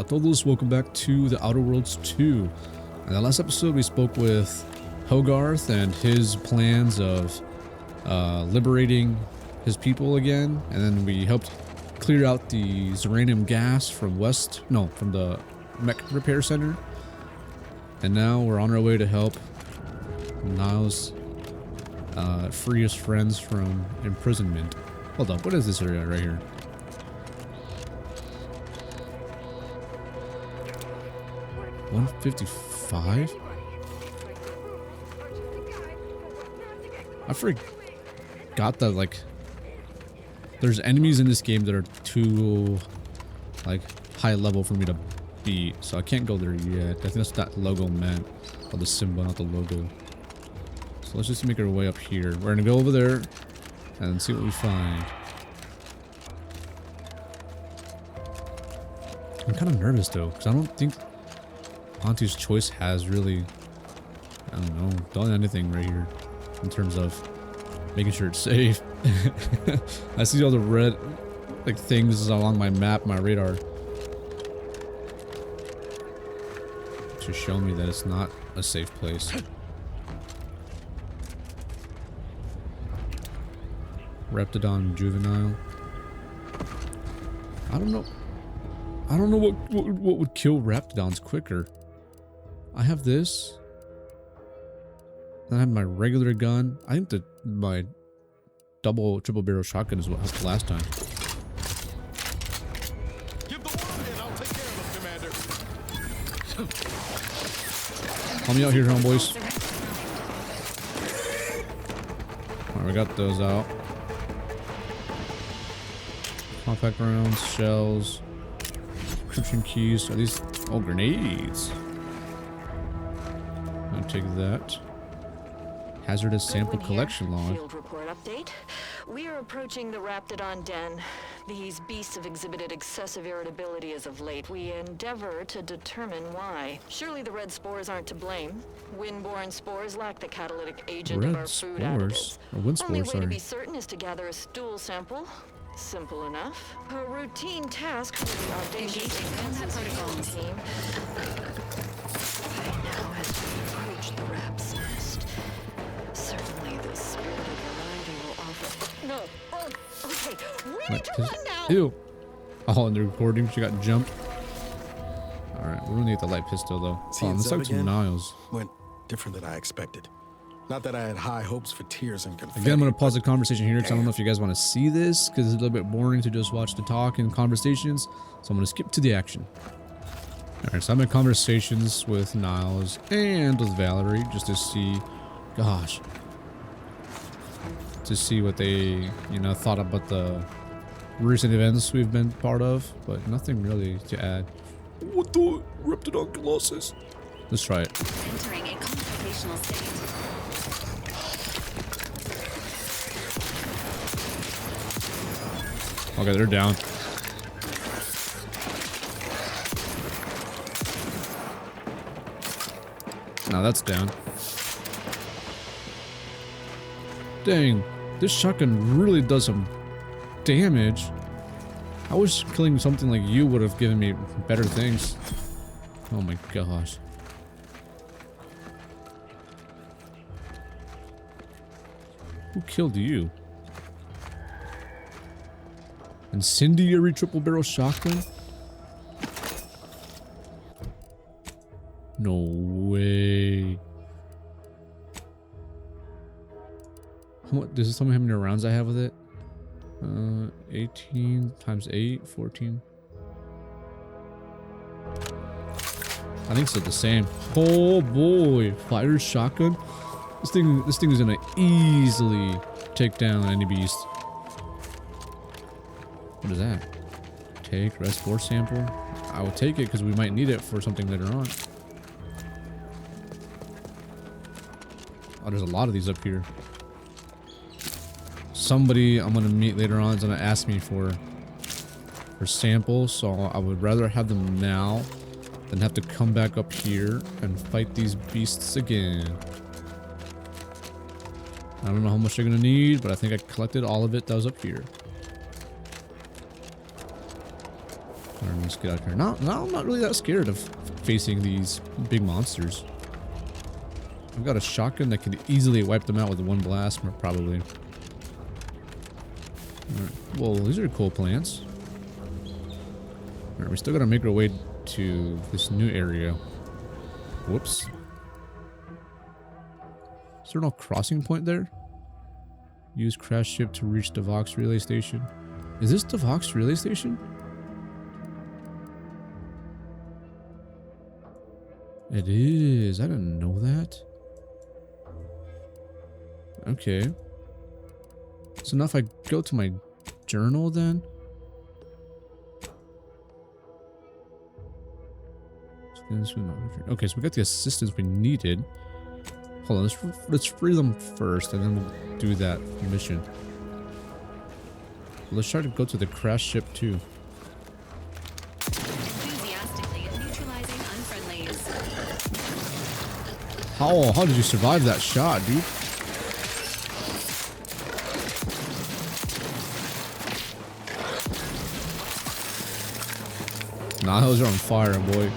todos, welcome back to The Outer Worlds 2. In the last episode we spoke with Hogarth and his plans of liberating his people again, and then we helped clear out the Zeranium gas from the mech repair center. And now we're on our way to help Niles free his friends from imprisonment. Hold up, what is this area right here? $155? I forgot that, like, there's enemies in this game that are too, like, high level for me to beat, so I can't go there yet. I think that's what that logo meant. Or the symbol, not the logo. So let's just make our way up here. We're gonna go over there and see what we find. I'm kind of nervous though, because I don't think Auntie's Choice has really, I don't know, done anything right here in terms of making sure it's safe. I see all the red, like, things along my map, my radar, to show me that it's not a safe place. Reptidon juvenile. I don't know what would kill Reptidons quicker. I have this. Then I have my regular gun. I think my triple barrel shotgun is what helped last time. Give the word and I'll take care of them, Commander. Help me out here, homeboys. Alright, we got those out. Compact rounds, shells, encryption keys. Are these? Oh, grenades. I'll take that. Hazardous sample collection log. Field report update. We are approaching the Raptidon den. These beasts have exhibited excessive irritability as of late. We endeavor to determine why. Surely the red spores aren't to blame. Windborne spores lack the catalytic agent of our food additives. Only way to be certain is to gather a stool sample. Simple enough. A routine task for the audacious protocol team. Now as we approach the rap's nest, certainly the spirited variety will offer. No. Oh, okay. We need to run now. Ew. Oh, in the recording, she got jumped. Alright, we're gonna get the light pistol though. Oh, let's talk to Niles. Went different than I expected. Not that I had high hopes for tears and confetti. Again, I'm going to pause the conversation here because I don't know if you guys want to see this, because it's a little bit boring to just watch the talk and conversations. So I'm going to skip to the action. Alright, so I'm in conversations with Niles and with Valerie just to see, gosh, to see what they, thought about the recent events we've been part of, but nothing really to add. What the Reptidon Colossus? Let's try it. Entering a computational state. Okay, they're down. Now that's down. Dang, this shotgun really does some damage. I wish killing something like you would have given me better things. Oh my gosh. Who killed you? Incendiary triple barrel shotgun? No way. What, does this tell me how many rounds I have with it? 18 times 8, 14. I think it's the same. Oh boy, fire shotgun. This thing is gonna easily take down any beast. What is that? Take rest 4 sample. I will take it because we might need it for something later on. Oh, there's a lot of these up here. Somebody I'm gonna meet later on is gonna ask me for samples, so I would rather have them now than have to come back up here and fight these beasts again. I don't know how much they're gonna need, but I think I collected all of it that was up here. Alright, let's get out of here. Now I'm not really that scared of facing these big monsters. I've got a shotgun that could easily wipe them out with one blast, probably. Alright. Well, these are cool plants. Alright, we still gotta make our way to this new area. Whoops. Is there no crossing point there? Use crash ship to reach the Vox relay station. Is this the Vox relay station? It is. I didn't know that. Okay. So now if I go to my journal then. Okay, so we got the assistance we needed. Hold on, let's free them first, and then we'll do that mission. Let's try to go to the crash ship too. Enthusiastically neutralizing unfriendlies. How did you survive that shot, dude? Nah, those are on fire, boy.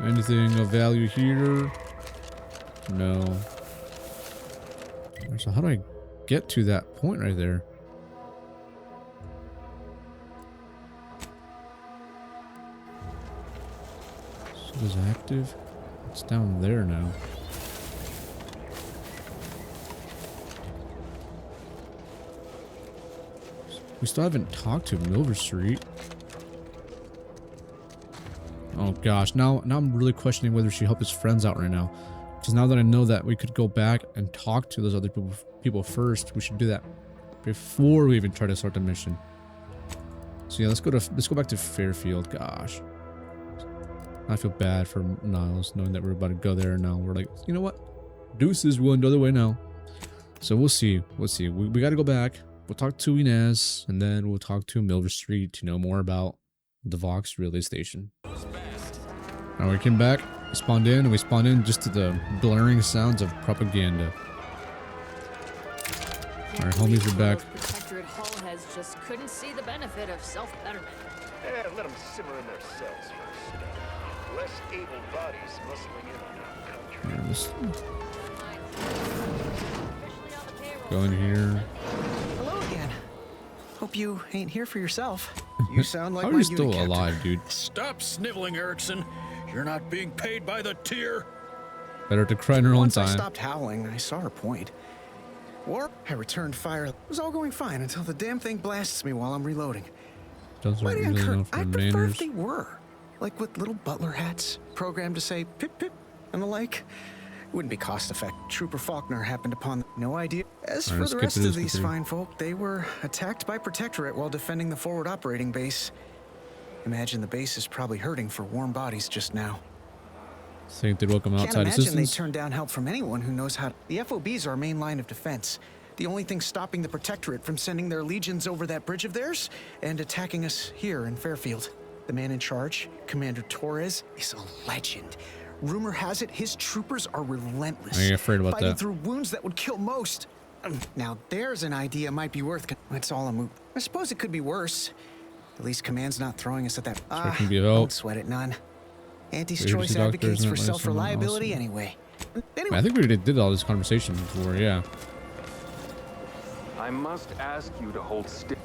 Anything of value here? No. So how do I get to that point right there? So it is active. It's down there now. We still haven't talked to Milver Street. Oh gosh, now I'm really questioning whether she helped his friends out right now. Because now that I know that we could go back and talk to those other people first, we should do that before we even try to start the mission. So yeah, let's go back to Fairfield. Gosh, I feel bad for Niles knowing that we're about to go there, and now we're like, you know what? Deuces, we'll go the other way now. So we'll see. We'll see. We got to go back. We'll talk to Inez, and then we'll talk to Milver Street to know more about the Vox relay station. Now we came back, we spawned in, and we spawned in just to the blaring sounds of propaganda. Alright, homies are back. Protectorate Hall heads just couldn't see the benefit of self-betterment. Let them simmer in their cells first. Less able bodies muscling in on our country. Alright, let's go in here. Hello again. Hope you ain't here for yourself. You sound like How are my you still unit captain. alive, dude? Stop sniveling, Erickson. You're not being paid by the tier. Better to cry in her own Once I time. stopped howling, I saw her point. Or I returned fire. It was all going fine until the damn thing blasts me while I'm reloading. Doesn't Mighty really know uncourteous. for I'd prefer manners. if they were. Like with little butler hats, programmed to say pip pip and the like. Wouldn't be cost effective. Trooper Faulkner happened upon no idea. As Alright, for the let's rest skip through of this, these skip through. fine folk, they were attacked by Protectorate while defending the forward operating base. Imagine the base is probably hurting for warm bodies just now. Think they'd welcome Can't outside imagine they assistance? turn down help from anyone who knows how to. The FOBs are our main line of defense. The only thing stopping the Protectorate from sending their legions over that bridge of theirs and attacking us here in Fairfield. The man in charge, Commander Torres, is a legend. Rumor has it his troopers are relentless. I ain't afraid about fighting that. through wounds that would kill most. Now there's an idea might be worth. It's all a moot. I suppose it could be worse. At least Command's not throwing us at that. can be a help. Don't sweat it none. Anti's Emergency choice doctor advocates isn't for it like someone self-reliability else? anyway. Anyway, I think we already did all this conversation before, yeah. I must ask you to hold still.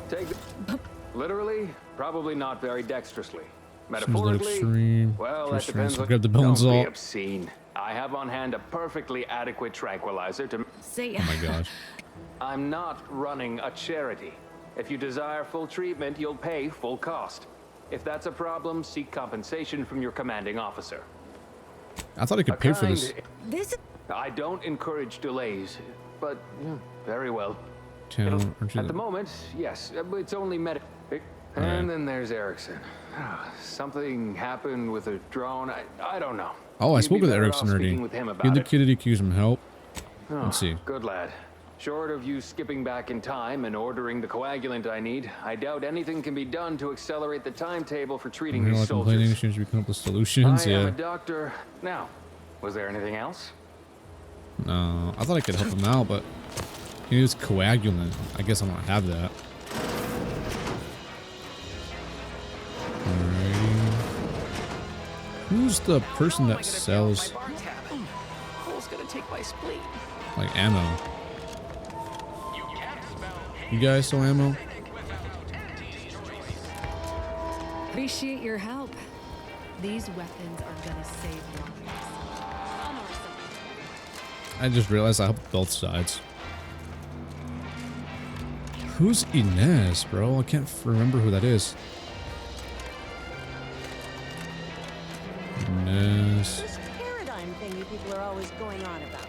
Take the... Literally, probably not very dexterously. Seems a little Metaphorically, extreme. well, Too that extreme. depends So what... grab the bones Don't be all. obscene. I have on hand a perfectly adequate tranquilizer to... Say, Oh my gosh. I'm not running a charity. If you desire full treatment, you'll pay full cost. If that's a problem, seek compensation from your commanding officer. I thought I could pay for this. this I don't encourage delays, but very well. Town, aren't you At the moment, yes, it's only medic. And then there's Erickson. Something happened with a drone. I don't know. Oh, I You'd spoke be with better Erickson off already. speaking with him He about it. indicated he could use some help. Oh, Let's see. Good lad. Short of you skipping back in time and ordering the coagulant I need, I doubt anything can be done to accelerate the timetable for treating You're these like complaining, soldiers. seems we come up with solutions. I am Yeah. a doctor. Now, was there anything else? No, I thought I could help him out, but He is coagulant. I guess I don't have that. Alrighty. Who's the person that sells like ammo? You guys sell ammo? Appreciate your help. These weapons are gonna save lives. I just realized I helped both sides. Who's Inez, bro? I can't remember who that is. Inez. This paradigm thing you people are always going on about.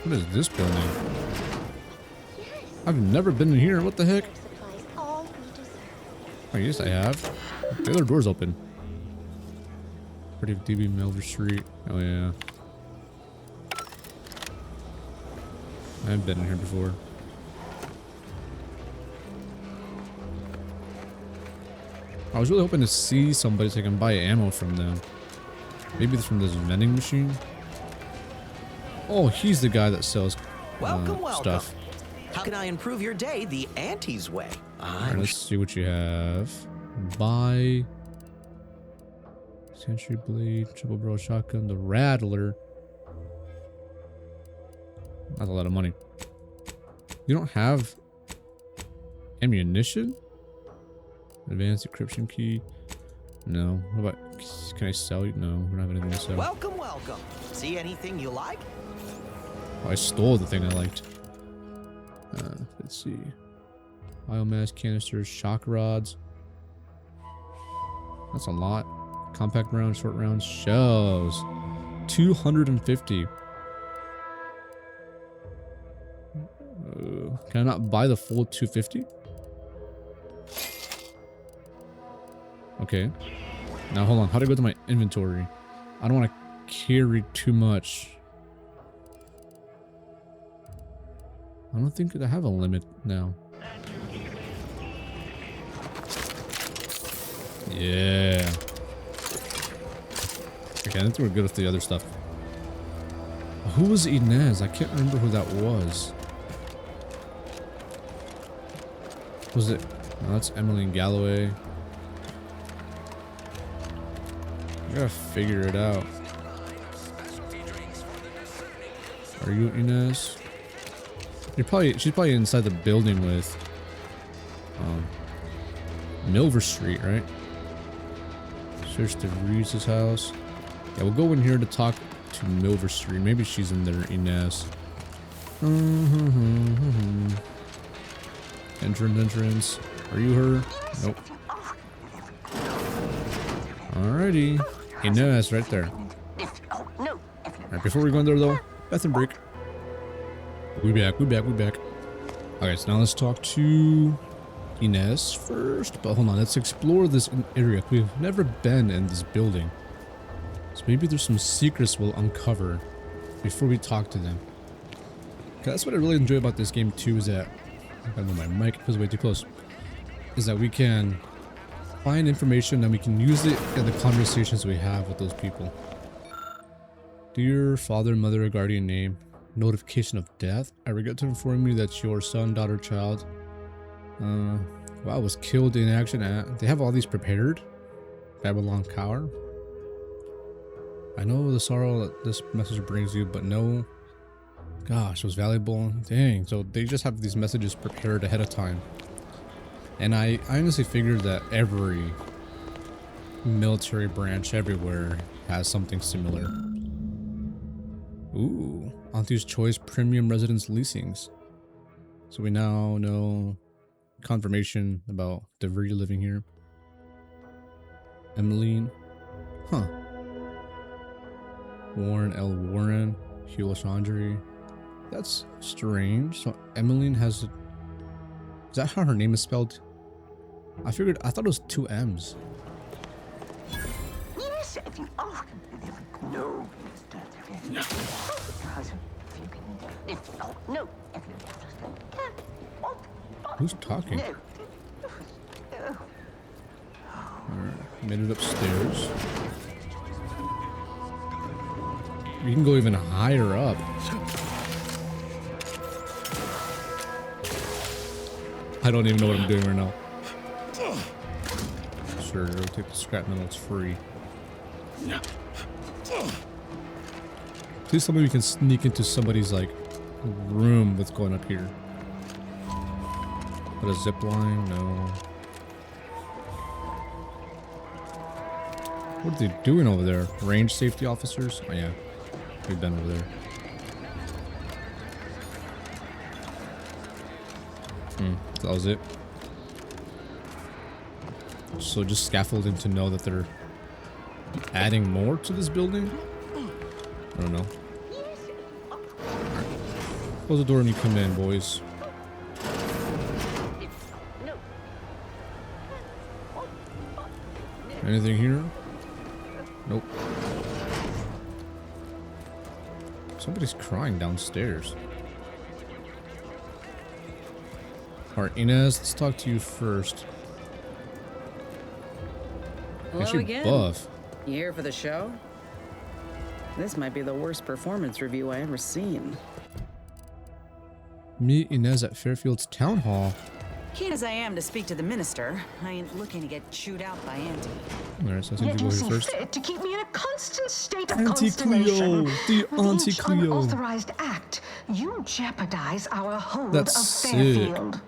What is this building? I've never been in here. What the heck? Oh, yes, I have. The other door's open. Pretty DB Melver Street. Oh, yeah. I've been in here before. I was really hoping to see somebody so I can buy ammo from them. Maybe it's from this vending machine. Oh, he's the guy that sells welcome. Stuff. How can I improve your day the Auntie's way? Alright, let's see what you have. Buy Century Blade, Triple Barrel Shotgun, the Rattler. That's a lot of money. You don't have ammunition? Advanced encryption key? No. What about, can I sell you? No, we don't have anything to sell. Welcome, welcome. See anything you like? Oh, I stole the thing I liked. Let's see. Biomass canisters, shock rods. That's a lot. Compact rounds, short rounds, shells. 250. Can I not buy the full 250? Okay. Now hold on. How do I go to my inventory? I don't want to carry too much. I don't think I have a limit now. Yeah. Okay, I think we're good with the other stuff. Who was Inez? I can't remember who that was. Was it? No, that's Emmeline Galloway. I gotta figure it out. Are you Inez? She's probably inside the building with Milver Street, right? Search the Reese's house. Yeah, we'll go in here to talk to Milver Street. Maybe she's in there, Inez. Entrance. Are you her? Nope. Alrighty. Inez right there. Alright, before we go in there though, bathroom break. We back. Okay, so now let's talk to Inez first. But hold on, let's explore this area. We've never been in this building. So maybe there's some secrets we'll uncover before we talk to them. Okay, that's what I really enjoy about this game too, is that I don't know, my mic was way too close. Is that we can find information and we can use it in the conversations we have with those people. Dear father, mother, or guardian name. Notification of death. I regret to inform you that your son, daughter, child was killed in action at... They have all these prepared. Babylon Tower. I know the sorrow that this message brings you, but no... Gosh, it was valuable. Dang, so they just have these messages prepared ahead of time. And I honestly figured that every military branch everywhere has something similar. Ooh, Auntie's Choice Premium Residence Leasings. So we now know confirmation about DeVry living here. Emmeline. Huh. Warren L. Warren. Hugh Chandri. That's strange. So Emmeline has... Is that how her name is spelled? I thought it was 2 M's. Yes, if you are. No. No. Who's talking? Alright, made it upstairs. We can go even higher up. I don't even know what I'm doing right now. Sure, we'll take the scrap metal, it's free. Please tell me we can sneak into somebody's, like, room that's going up here. But a zip line? No. What are they doing over there? Range safety officers? Oh yeah, we've been over there. That was it. So just scaffolding to know that they're adding more to this building? I don't know. Close the door when you come in, boys. Anything here? Nope. Somebody's crying downstairs. Alright, Inez, let's talk to you first. Hello again. Buff. You here for the show? This might be the worst performance review I ever seen. Meet Inez at Fairfield's town hall. Keen as I am to speak to the minister, I ain't looking to get chewed out by Auntie. Alright, so I think you go here first. Fit to keep me in a constant state of Auntie consternation. Cleo, the Auntie Each Cleo. unauthorized act, you jeopardize our hold That's of sick. Fairfield.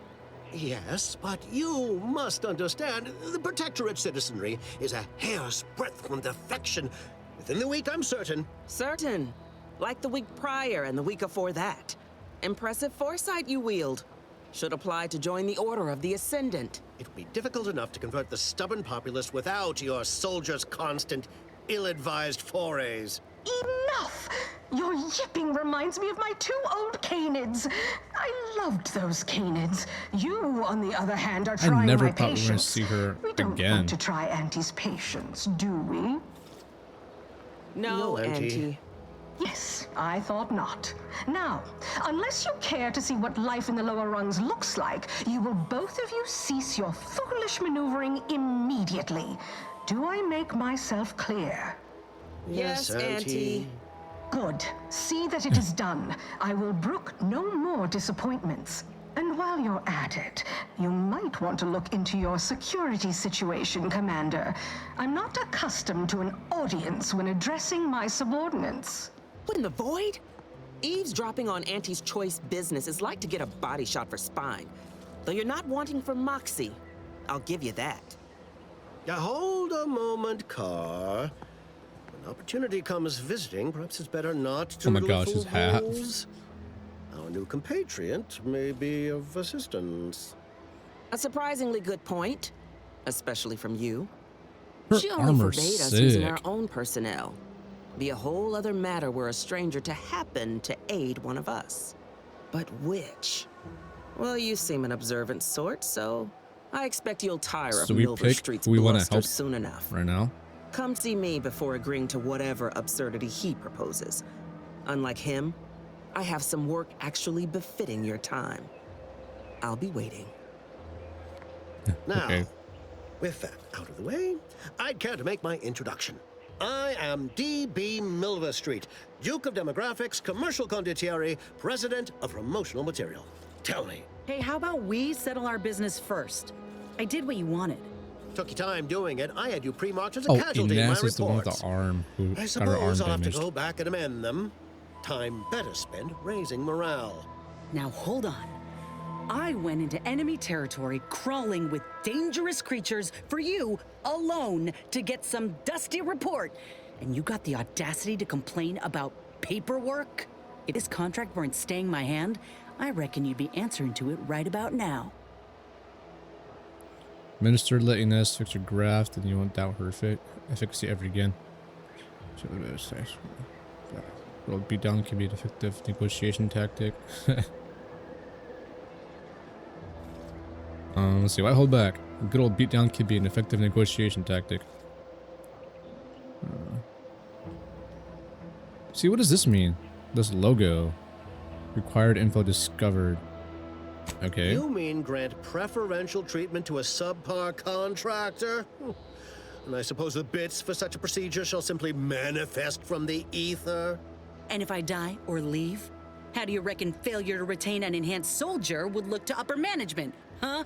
Yes, but you must understand, the Protectorate citizenry is a hair's breadth from defection. Within the week, I'm certain. Certain. Like the week prior and the week before that. Impressive foresight you wield. Should apply to join the Order of the Ascendant. It would be difficult enough to convert the stubborn populace without your soldiers' constant, ill-advised forays. Enough! Your yipping reminds me of my 2 old canids. I loved those canids. You, on the other hand, are trying I never my thought we were going to patience. see her We don't again. want to try Auntie's patience, do we? No, Auntie. Yes, I thought not. Now, unless you care to see what life in the lower rungs looks like, you will both of you cease your foolish maneuvering immediately. Do I make myself clear? Yes, Auntie. Good. See that it is done. I will brook no more disappointments. And while you're at it, you might want to look into your security situation, Commander. I'm not accustomed to an audience when addressing my subordinates. What in the void? Eavesdropping on Auntie's choice business is like to get a body shot for spine. Though you're not wanting for moxie. I'll give you that. Now hold a moment, Carr. When opportunity comes visiting, perhaps it's better not to Oh my riddle gosh, his fool hat. rules. Our new compatriot may be of assistance. A surprisingly good point, especially from you. Her She only armor's forbade us using sick. our own personnel. Be a whole other matter were a stranger to happen to aid one of us. But which? Well, you seem an observant sort, so I expect you'll tire So of we Milver pick Street's who we want to bluster help soon enough. right now. Come see me before agreeing to whatever absurdity he proposes. Unlike him, I have some work actually befitting your time. I'll be waiting. Now, Okay. with that out of the way, I'd care to make my introduction. I am D.B. Milver Street, Duke of Demographics, Commercial Condottieri, President of Promotional Material. Tell me, Hey, how about we settle our business first? I did what you wanted. took you time doing it. I had you pre-marked as a Oh, casualty in my Inez is the one with reports. the arm who I got her arm suppose I'll have to damaged. go back and amend them. Time better spent raising morale. Now hold on. I went into enemy territory crawling with dangerous creatures for you alone to get some dusty report. And you got the audacity to complain about paperwork? If this contract weren't staying my hand, I reckon you'd be answering to it right about now. Minister let Inez fix her graft, and you won't doubt her efficacy ever again. Road beatdown can be an effective negotiation tactic. Let's see. Why hold back? A good old beatdown can be an effective negotiation tactic. See, what does this mean? This logo. Required info discovered. Okay. You mean grant preferential treatment to a subpar contractor? And I suppose the bits for such a procedure shall simply manifest from the ether? And if I die or leave, How do you reckon failure to retain an enhanced soldier would look to upper management, huh?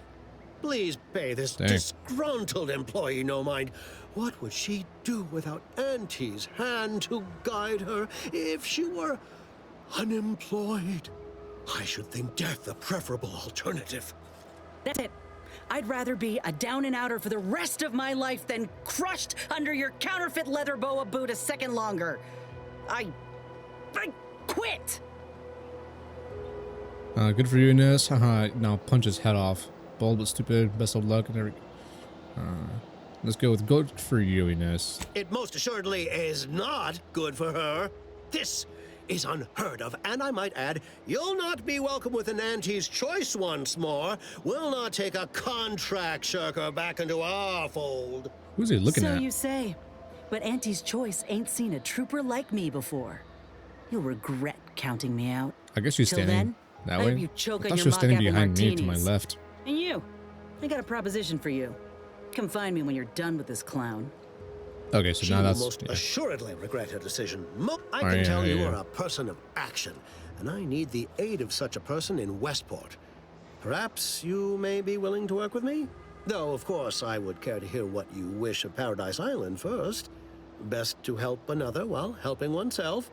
Please pay this Dang. disgruntled employee no mind. What would she do without Auntie's hand to guide her if she were unemployed? I should think death a preferable alternative. That's it. I'd rather be a down and outer for the rest of my life than crushed under your counterfeit leather boa boot a second longer. I quit! Good for you, Inez. Haha, now punch his head off. Bold but stupid. Best of luck and every. Let's go with good for you, Inez. It most assuredly is not good for her. This is unheard of, and I might add, you'll not be welcome with an Auntie's choice once more. We'll not take a contract shirker back into our fold. Who's he looking at? So you say, but Auntie's choice ain't seen a trooper like me before. You'll regret counting me out. I guess she's Till standing then, that I way. hope you choke I on thought your she was standing mock apple behind me to my martinis. left. And you, I got a proposition for you. Come find me when you're done with this clown. Okay, so She now will that's most assuredly regret her decision. I Oh, can yeah, tell you yeah. are a person of action, and I need the aid of such a person in Westport. Perhaps you may be willing to work with me? Though, of course, I would care to hear what you wish of Paradise Island first. Best to help another while helping oneself.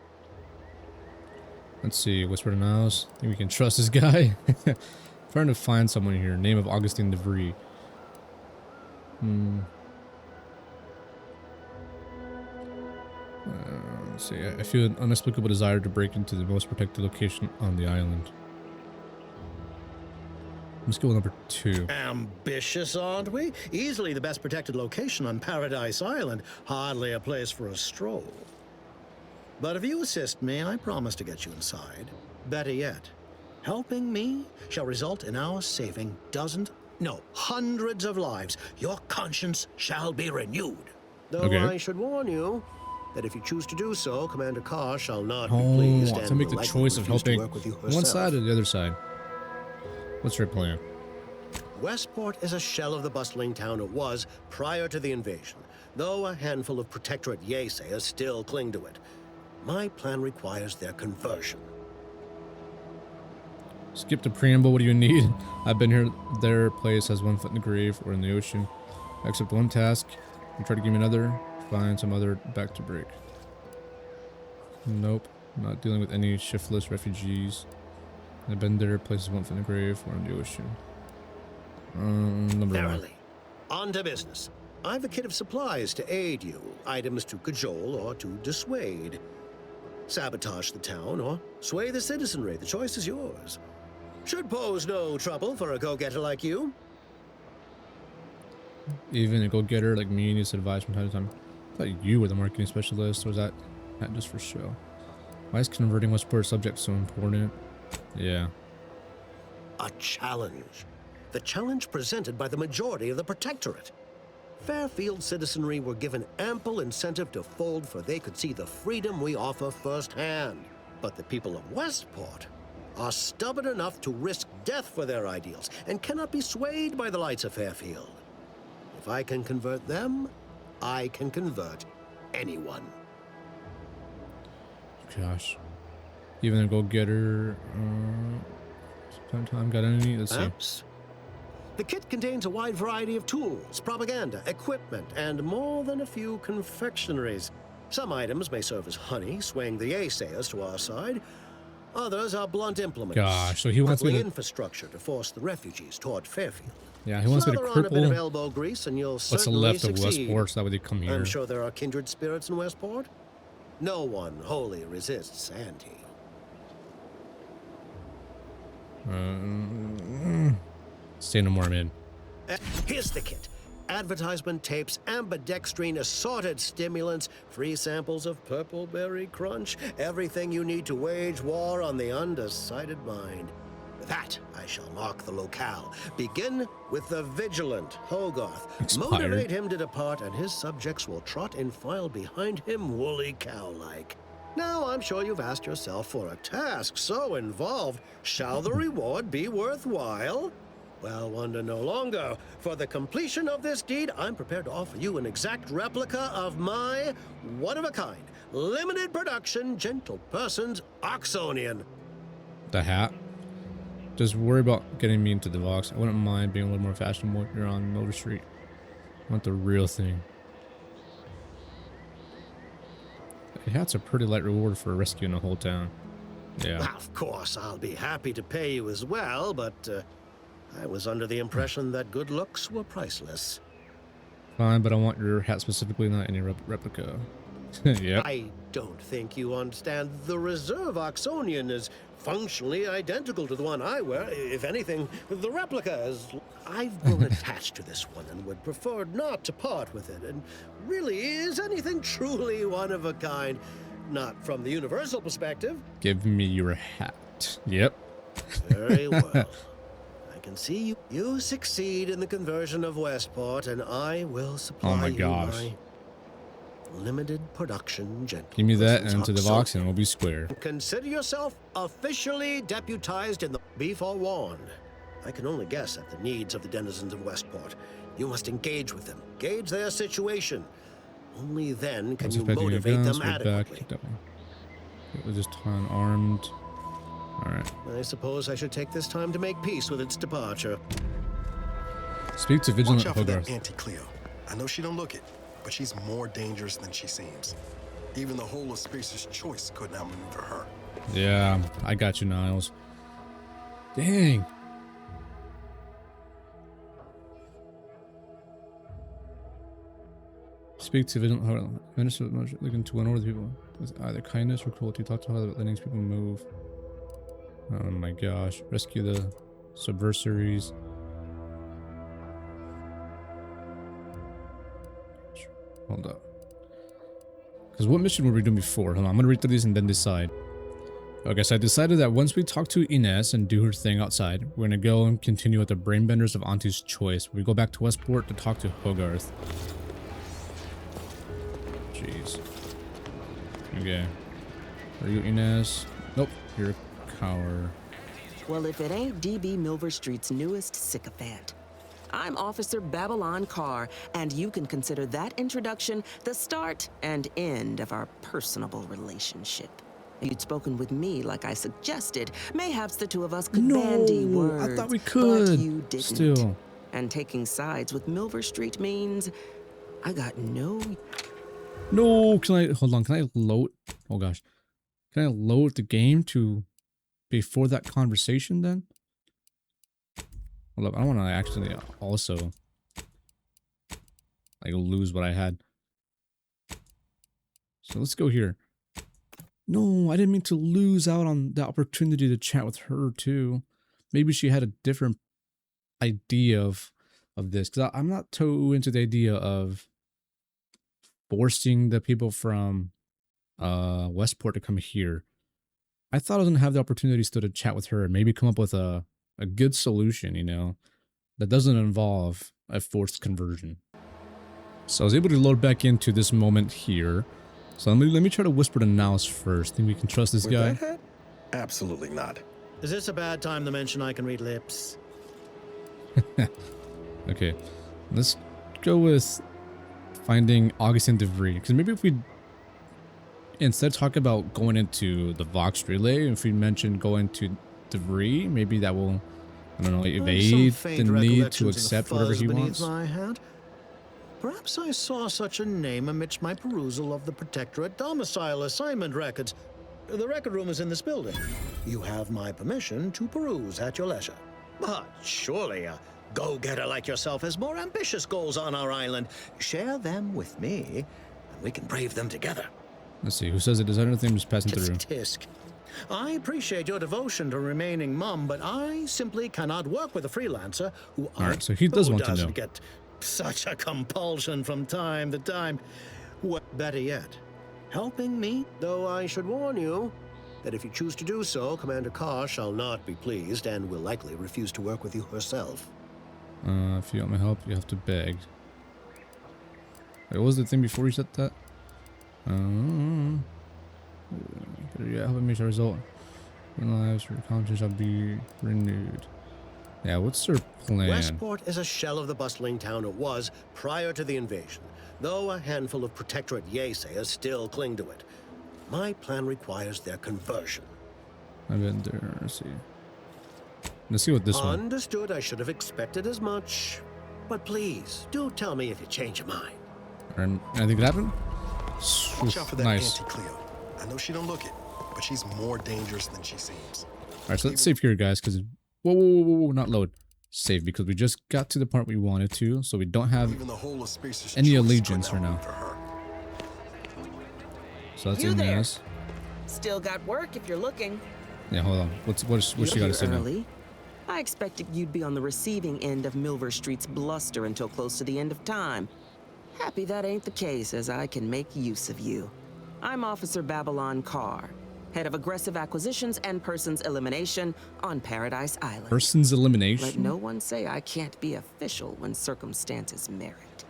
Let's see, Whisper Niles. Think we can trust this guy? Trying to find someone here. Name of Augustine DeVries. Let's see. I feel an inexplicable desire to break into the most protected location on the island. Let's go with number 2. Ambitious, aren't we? Easily the best protected location on Paradise Island. Hardly a place for a stroll. But if you assist me, I promise to get you inside. Better yet, helping me shall result in our saving dozens, no, hundreds of lives. Your conscience shall be renewed. Though Okay. I should warn you that if you choose to do so, Commander Carr shall not be Oh, pleased to and make will the likely choice of refuse to helping work with you one herself. side or the other side. What's your plan? Westport is a shell of the bustling town it was prior to the invasion, though a handful of Protectorate Yaysayers still cling to it. My plan requires their conversion. Skip the preamble. What do you need? I've been here. Their place has one foot in the grave or in the ocean. Accept one task. You try to give me another. Find some other back to break. Nope. Not dealing with any shiftless refugees. I've been there. Places one foot in the grave or in the ocean. Number 1. Verily. On to business. I've a kit of supplies to aid you. Items to cajole or to dissuade. Sabotage the town or sway the citizenry. The choice is yours. Should pose no trouble for a go-getter like you. Even a go-getter like me needs advice from time to time. I thought you were the marketing specialist, or was that just for show? Why is converting Westport subject so important? Yeah. A challenge. The challenge presented by the majority of the Protectorate. Fairfield citizenry were given ample incentive to fold, for they could see the freedom we offer firsthand. But the people of Westport are stubborn enough to risk death for their ideals and cannot be swayed by the lights of Fairfield. If I can convert them, I can convert anyone. Gosh. Even a go-getter. Sometime got any? Let's see. Perhaps. The kit contains a wide variety of tools, propaganda, equipment, and more than a few confectionaries. Some items may serve as honey, swaying the Yaysayers to our side. Others are blunt implements. Gosh, so he wants me crippling to- infrastructure to force the refugees toward Fairfield. Yeah, he wants me to Slather on a bit of cripple elbow grease and you'll what's certainly left of succeed. Westport, so that way they come here. I'm sure there are kindred spirits in Westport. No one wholly resists Auntie. Say no more, man. Here's the kit. Advertisement tapes, ambidextrine, assorted stimulants, free samples of Purple Berry Crunch, everything you need to wage war on the undecided mind. With that, I shall mark the locale. Begin with the vigilant Hogarth. Expired. Motivate him to depart, and his subjects will trot in file behind him, woolly cow-like. Now, I'm sure you've asked yourself, for a task so involved, shall the reward be worthwhile? Well, wonder no longer. For the completion of this deed, I'm prepared to offer you an exact replica of my one-of-a-kind, limited production, gentle person's Oxonian. The hat. Just worry about getting me into the Vox. I wouldn't mind being a little more fashionable here on Milver Street. I want the real thing. The hat's a pretty light reward for rescuing the whole town. Yeah. Well, of course, I'll be happy to pay you as well, but I was under the impression that good looks were priceless. Fine, but I want your hat specifically, not any replica. Yep. I don't think you understand. The Reserve Oxonian is functionally identical to the one I wear. If anything, the replica is... I've grown attached to this one and would prefer not to part with it. And really, is anything truly one of a kind? Not from the universal perspective. Give me your hat. Yep. Very well. I can see you succeed in the conversion of Westport, and I will supply you my limited production gentleman. Give me that and to the Vox and we'll be square. Consider yourself officially deputized in the... Be forewarned. I can only guess at the needs of the denizens of Westport. You must engage with them, gauge their situation. Only then can you motivate them adequately. We're just unarmed. Alright. I suppose I should take this time to make peace with its departure. Speak to Vigilant Watch out for that Hogarth. Auntie Cleo. I know she don't look it, but she's more dangerous than she seems. Even the whole of Spacer's Choice couldn't outmaneuver her. Yeah, I got you, Niles. Dang. Speak to Vigilant Minister looking to win over the people with either kindness or cruelty. Talk to her about letting people move. Oh my gosh. Rescue the subversaries. Hold up. Because what mission were we doing before? Hold on, I'm going to read through these and then decide. Okay, so I decided that once we talk to Inez and do her thing outside, we're going to go and continue with the Brainbenders of Auntie's Choice. We go back to Westport to talk to Hogarth. Jeez. Okay. Are you Inez? Nope, you're a coward. Well, if it ain't DB Milver Street's newest sycophant. I'm Officer Babylon Carr, and you can consider that introduction the start and end of our personable relationship. If you'd spoken with me like I suggested, mayhaps the two of us could bandy words. I thought we could. But you didn't. Still. And taking sides with Milver Street means I got no... No, can I, hold on, can I load, oh gosh. Can I load the game to before that conversation then? Hold up, I don't want to actually also like lose what I had. So let's go here. No, I didn't mean to lose out on the opportunity to chat with her too. Maybe she had a different idea of this, because I'm not too into the idea of forcing the people from Westport to come here. I thought I was going to have the opportunity still to chat with her and maybe come up with a good solution, you know, that doesn't involve a forced conversion. So I was able to load back into this moment here. So let me try to whisper to Niles first. Think we can trust this guy? Absolutely not. Is this a bad time to mention I can read lips? Okay, let's go with finding Augustin DeVries, because maybe if we instead talk about going into the Vox Relay, if we mention going to DeVries, maybe that will, I don't know, evade the need to accept whatever he wants. I had. Perhaps I saw such a name amidst my perusal of the Protectorate domicile assignment records. The record room is in this building. You have my permission to peruse at your leisure. But surely a go-getter like yourself has more ambitious goals on our island. Share them with me, and we can brave them together. Let's see, who says it? Is that anything just passing through? Tisk. I appreciate your devotion to remaining mum, but I simply cannot work with a freelancer who Alright, so he does want to know. doesn't get such a compulsion from time to time. Well, better yet, helping me, though I should warn you that if you choose to do so, Commander Carr shall not be pleased and will likely refuse to work with you herself. If you want my help, you have to beg. Wait, what was the thing before you said that? Yeah, help me to result in lives your conscience shall be renewed. Yeah, what's their plan? Westport is a shell of the bustling town it was prior to the invasion, though a handful of Protectorate Yaysayers still cling to it. My plan requires their conversion. I've been there. Let's see what this one. Understood. I should have expected as much. But please, do tell me if you change your mind. And anything could happen? Watch out for that Nice. Auntie Cleo. I know she don't look it, but she's more dangerous than she seems. Alright, so let's save here, guys, because... Whoa, not load. Save, because we just got to the part we wanted to, so we don't have Even the whole of Spacer's any choice allegiance for couldn't now. outmaneuver her. So that's You there. Inez. Still got work if you're looking. Yeah, hold on. What's she got to You're say now? early. I expected you'd be on the receiving end of Milver Street's bluster until close to the end of time. Happy that ain't the case, as I can make use of you. I'm Officer Babylon Carr, head of aggressive acquisitions and persons elimination on Paradise Island. Person's elimination? Let no one say I can't be official when circumstances merit.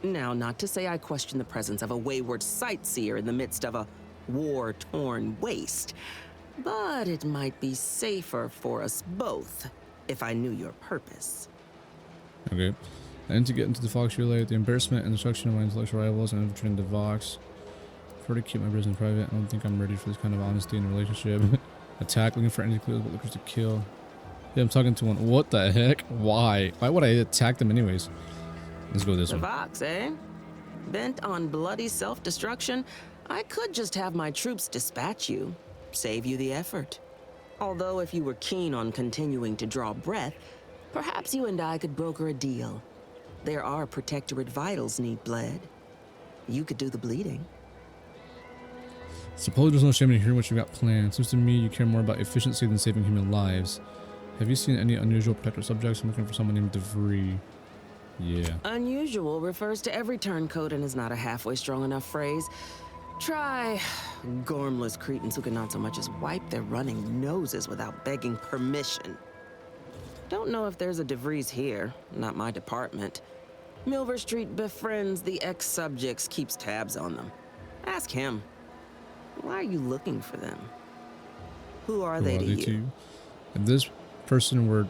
Now, not to say I question the presence of a wayward sightseer in the midst of a war-torn waste, but it might be safer for us both if I knew your purpose. Okay. I need to get into the Fox relay. The embarrassment and destruction of my intellectual rivals and infiltrating the Vox. Prefer to keep my business private. I don't think I'm ready for this kind of honesty in a relationship. Attack, looking for any clues, but looking to kill. Yeah, I'm talking to one. What the heck? Why? Why would I attack them anyways? Let's go this The one. Vox, eh? Bent on bloody self-destruction, I could just have my troops dispatch you, save you the effort. Although if you were keen on continuing to draw breath, perhaps you and I could broker a deal. There are Protectorate vitals need bled. You could do the bleeding. Suppose there's no shame in hearing what you got planned. Seems to me you care more about efficiency than saving human lives. Have you seen any unusual protector subjects? I'm looking for someone named DeVree. Yeah. Unusual refers to every turncoat and is not a halfway strong enough phrase. Try gormless cretins who can not so much as wipe their running noses without begging permission. Don't know if there's a DeVries here, not my department. Milver Street befriends the ex-subjects, keeps tabs on them. Ask him. Why are you looking for them? Who are they to you? If this person were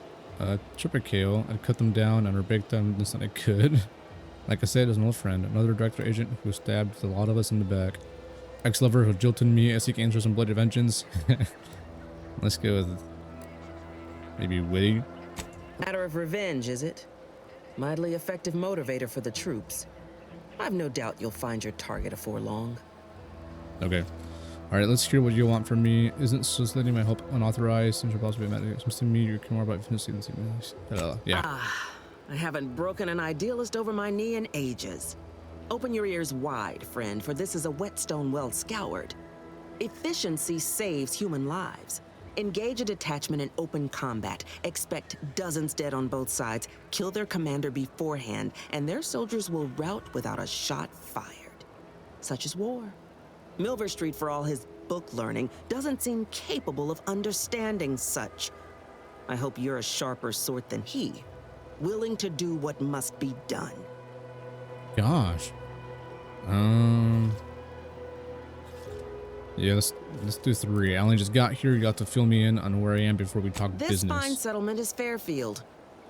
Tripicale, I'd cut them down and bake them as I could. Like I said, as an old friend, another director agent who stabbed a lot of us in the back. Ex-lover who jilted me, I seek answers and bloody vengeance. Let's go with maybe witty. Matter of revenge, is it? Mightily effective motivator for the troops. I've no doubt you'll find your target afore long. Okay. Alright, let's hear what you want from me. Isn't soliciting my help unauthorized? Seems possibly matter. It seems to me you care more about efficiency than saving. Yeah. I haven't broken an idealist over my knee in ages. Open your ears wide, friend, for this is a whetstone well scoured. Efficiency saves human lives. Engage a detachment in open combat. Expect dozens dead on both sides. Kill their commander beforehand, and their soldiers will rout without a shot fired. Such is war. Milver Street, for all his book learning, doesn't seem capable of understanding such. I hope you're a sharper sort than he, willing to do what must be done. Gosh. Yeah, let's do 3. I only just got here. You got to fill me in on where I am before we talk This business. fine settlement is Fairfield.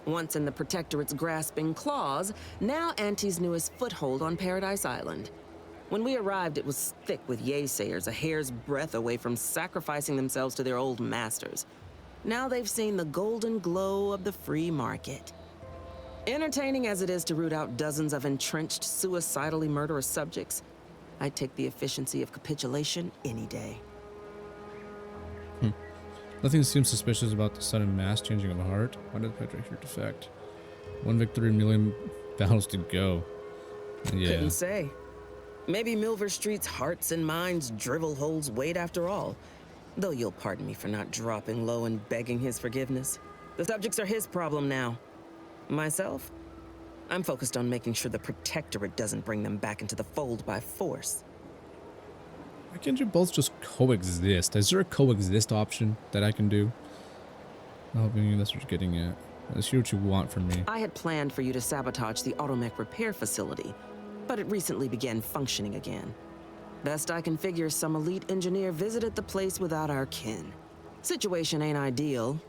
Once in the Protectorate's grasping claws, now Auntie's newest foothold on Paradise Island. When we arrived, it was thick with yaysayers, a hair's breadth away from sacrificing themselves to their old masters. Now they've seen the golden glow of the free market. Entertaining as it is to root out dozens of entrenched, suicidally murderous subjects, I'd take the efficiency of capitulation any day. Nothing seems suspicious about the sudden mass changing of heart. Why did Patrick here defect? 1 victory, 1,000,000 battles to go. Yeah. Couldn't say. Maybe Milver Street's hearts and minds drivel holds weight after all. Though you'll pardon me for not dropping low and begging his forgiveness. The subjects are his problem now. Myself? I'm focused on making sure the Protectorate doesn't bring them back into the fold by force. Why can't you both just coexist? Is there a coexist option that I can do? I'm hoping that's what you're getting at. Let's see what you want from me. I had planned for you to sabotage the automech repair facility, but it recently began functioning again. Best I can figure, some elite engineer visited the place without our kin. Situation ain't ideal,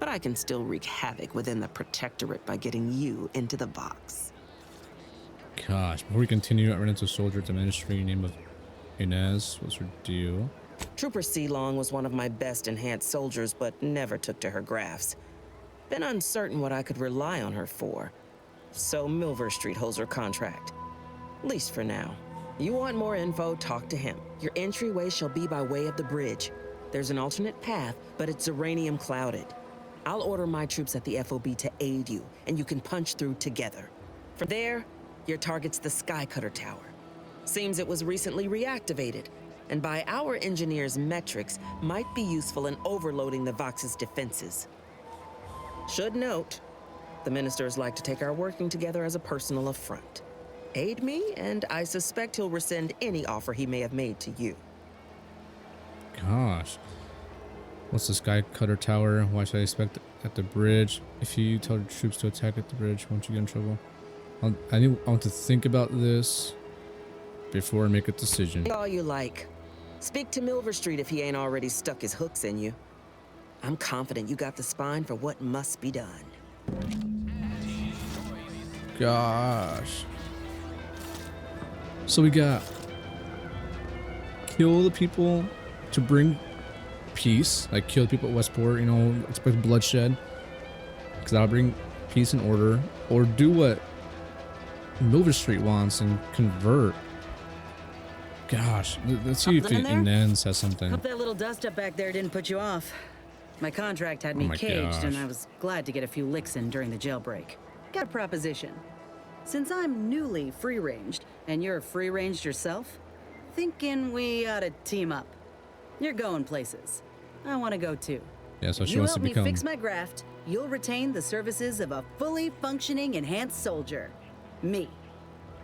but I can still wreak havoc within the Protectorate by getting you into the box. Gosh, before we continue, I ran into a soldier at the ministry named of Inez. What's her deal? Trooper Sealong was one of my best enhanced soldiers, but never took to her grafts. Been uncertain what I could rely on her for. So Milver Street holds her contract. At least for now. You want more info, talk to him. Your entryway shall be by way of the bridge. There's an alternate path, but it's uranium clouded. I'll order my troops at the FOB to aid you, and you can punch through together. From there, your target's the Skycutter Tower. Seems it was recently reactivated, and by our engineers' metrics, might be useful in overloading the Vox's defenses. Should note, the ministers like to take our working together as a personal affront. Aid me, and I suspect he'll rescind any offer he may have made to you. Gosh. What's the Skycutter Tower? Why should I expect it at the bridge? If you tell the troops to attack at the bridge, won't you get in trouble? I want to think about this before I make a decision. All you like. Speak to Milver Street if he ain't already stuck his hooks in you. I'm confident you got the spine for what must be done. Gosh. So we got kill the people to bring peace, like kill the people at Westport, you know, expect bloodshed, because that'll bring peace and order, or do what Milver Street wants and convert. Gosh, let's see if Inez has something. Hope that little dust up back there didn't put you off. My contract had me caged, and I was glad to get a few licks in during the jailbreak. Got a proposition. Since I'm newly free-ranged, and you're free-ranged yourself, thinking we ought to team up. You're going places. I want to go too. Yeah, so if she you wants to help become. me fix my graft, you'll retain the services of a fully functioning enhanced soldier. Me.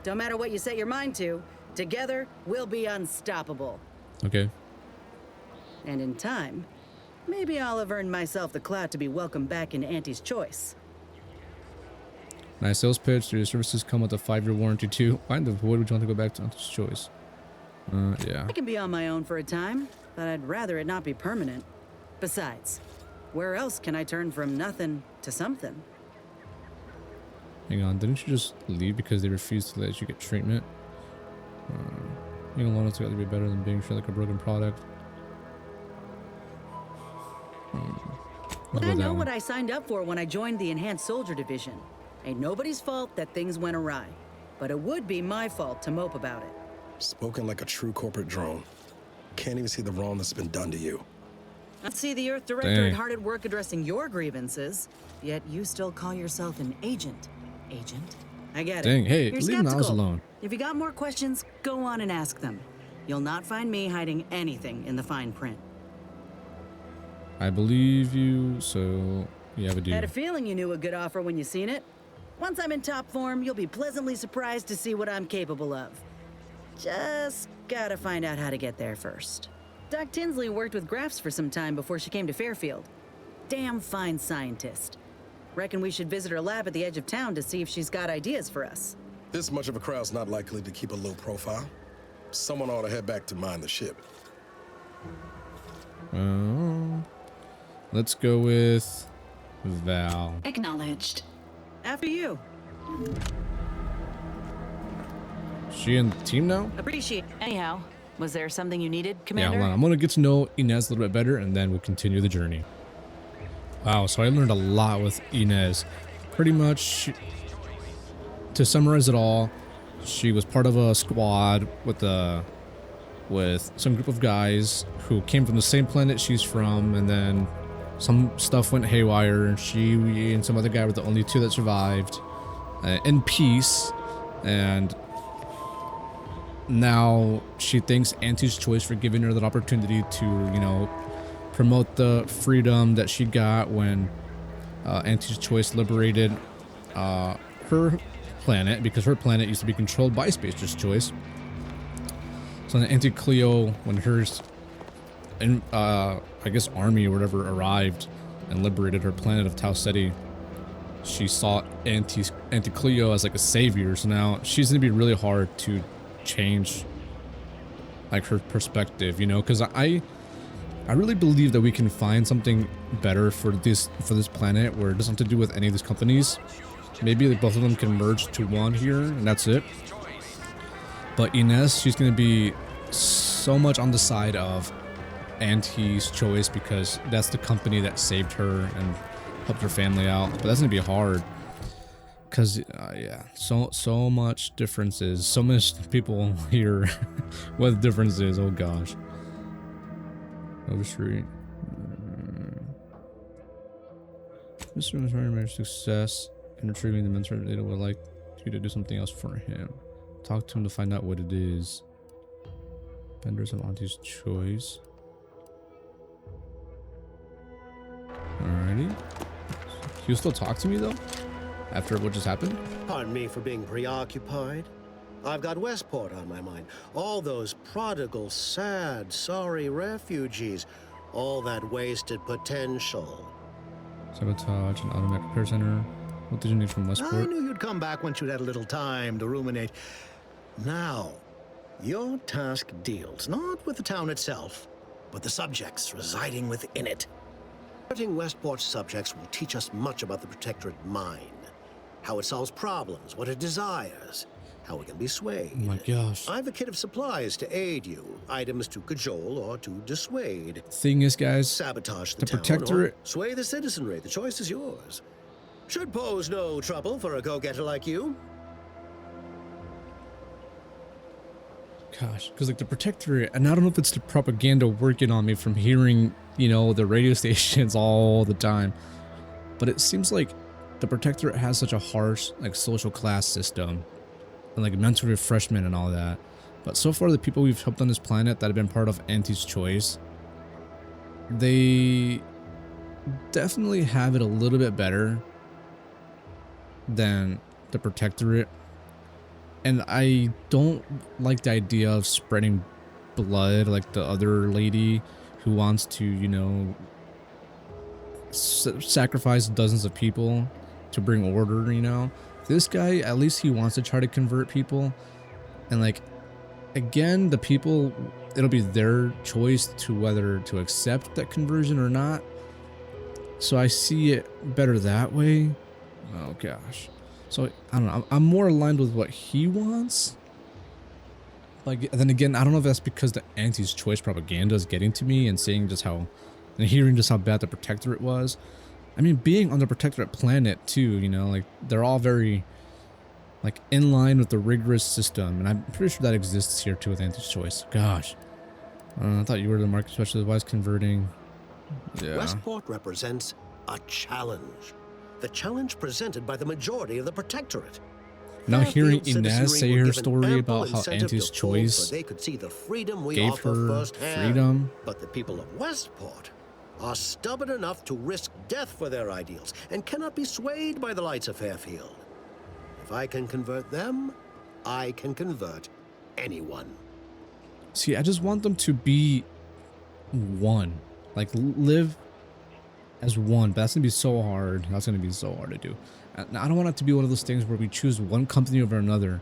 Don't matter what you set your mind to, together we'll be unstoppable. Okay. And in time, maybe I'll have earned myself the clout to be welcomed back in Auntie's Choice. Nice sales pitch. Your services come with a 5-year warranty too. Why in the void would you want to go back to Auntie's Choice? Yeah. I can be on my own for a time, but I'd rather it not be permanent. Besides, where else can I turn from nothing to something? Hang on, didn't you just leave because they refused to let you get treatment? Being alone has got to be better than being treated like a broken product. I know what I signed up for when I joined the Enhanced Soldier Division. Ain't nobody's fault that things went awry, but it would be my fault to mope about it. Spoken like a true corporate drone. Can't even see the wrong that's been done to you. I see the Earth Directorate hard at work addressing your grievances, yet you still call yourself an agent. Agent? I get it. Dang, hey, You're leave Miles skeptical. alone. If you got more questions, go on and ask them. You'll not find me hiding anything in the fine print. I believe you, so you have a deal. Had a feeling you knew a good offer when you seen it. Once I'm in top form, you'll be pleasantly surprised to see what I'm capable of. Just gotta find out how to get there first. Doc Tinsley worked with Grafts for some time before she came to Fairfield. Damn fine scientist. Reckon we should visit her lab at the edge of town to see if she's got ideas for us. This much of a crowd's not likely to keep a low profile. Someone ought to head back to mind the ship. Let's go with Val. Acknowledged. After you. She in the team now? Appreciate. Anyhow, was there something you needed, Yeah, Commander? hold on. I'm gonna get to know Inez a little bit better, and then we'll continue the journey. Wow, so I learned a lot with Inez. Pretty much, to summarize it all, she was part of a squad with some group of guys who came from the same planet she's from, and then some stuff went haywire, and she and some other guy were the only two that survived in peace, and now she thanks Auntie's Choice for giving her that opportunity to, you know, promote the freedom that she got when Auntie's Choice liberated her planet, because her planet used to be controlled by Spacer's Choice. So then Auntie Cleo, when hers, I guess army or whatever arrived and liberated her planet of Tau Ceti, she saw Auntie Cleo as like a savior. So now she's gonna be really hard to change, like, her perspective, you know, because I really believe that we can find something better for this planet where it doesn't have to do with any of these companies. Maybe like both of them can merge to one here, and that's it. But Inez, she's gonna be so much on the side of Auntie's Choice because that's the company that saved her and helped her family out. But that's gonna be hard because yeah, so much differences, so much people here with differences. Oh gosh. Over Street. Mr. was trying to manage success in retrieving the mentor data. Would like you to do something else for him. Talk to him to find out what it is. Vendors of Auntie's Choice. Alrighty. He'll still talk to me though? After what just happened? Pardon me for being preoccupied. I've got Westport on my mind. All those prodigal, sad, sorry refugees. All that wasted potential. Sabotage and automatic repair center. What did you need from Westport? I knew you'd come back once you'd had a little time to ruminate. Now, your task deals not with the town itself, but the subjects residing within it. Converting Westport's subjects will teach us much about the Protectorate mind. How it solves problems, what it desires, how it can be swayed. Oh my gosh. I have a kit of supplies to aid you. Items to cajole or to dissuade. Thing is, guys, sabotage the town Protectorate... or sway the citizenry. The choice is yours. Should pose no trouble for a go-getter like you. Gosh, because like the Protectorate, and I don't know if it's the propaganda working on me from hearing, you know, the radio stations all the time, but it seems like the Protectorate has such a harsh like social class system and like mental refreshment and all that. But so far the people we've helped on this planet that have been part of Auntie's Choice, they definitely have it a little bit better than the Protectorate. And I don't like the idea of spreading blood like the other lady who wants to, you know, sacrifice dozens of people to bring order, you know. This guy, at least he wants to try to convert people. And like, again, the people, it'll be their choice to whether to accept that conversion or not. So I see it better that way. Oh gosh. So I don't know. I'm more aligned with what he wants. Like, then again, I don't know if that's because the Auntie's Choice propaganda is getting to me and seeing just how, and hearing just how bad the Protectorate was. I mean, being on the Protectorate planet too, you know, like they're all very, like, in line with the rigorous system, and I'm pretty sure that exists here too with Auntie's Choice. Gosh, I thought you were the market specialist. Why is converting? Yeah. Westport represents a challenge. The challenge presented by the majority of the Protectorate. Now hearing Fairfield Inez say citizenry were her given story ample about how incentive Auntie's to Choice so they could see the freedom we gave offer her firsthand. freedom. But the people of Westport are stubborn enough to risk death for their ideals and cannot be swayed by the lights of Fairfield. If I can convert them, I can convert anyone. See, I just want them to be one, like live as one, but that's gonna be so hard. That's gonna be so hard to do. And I don't want it to be one of those things where we choose one company over another,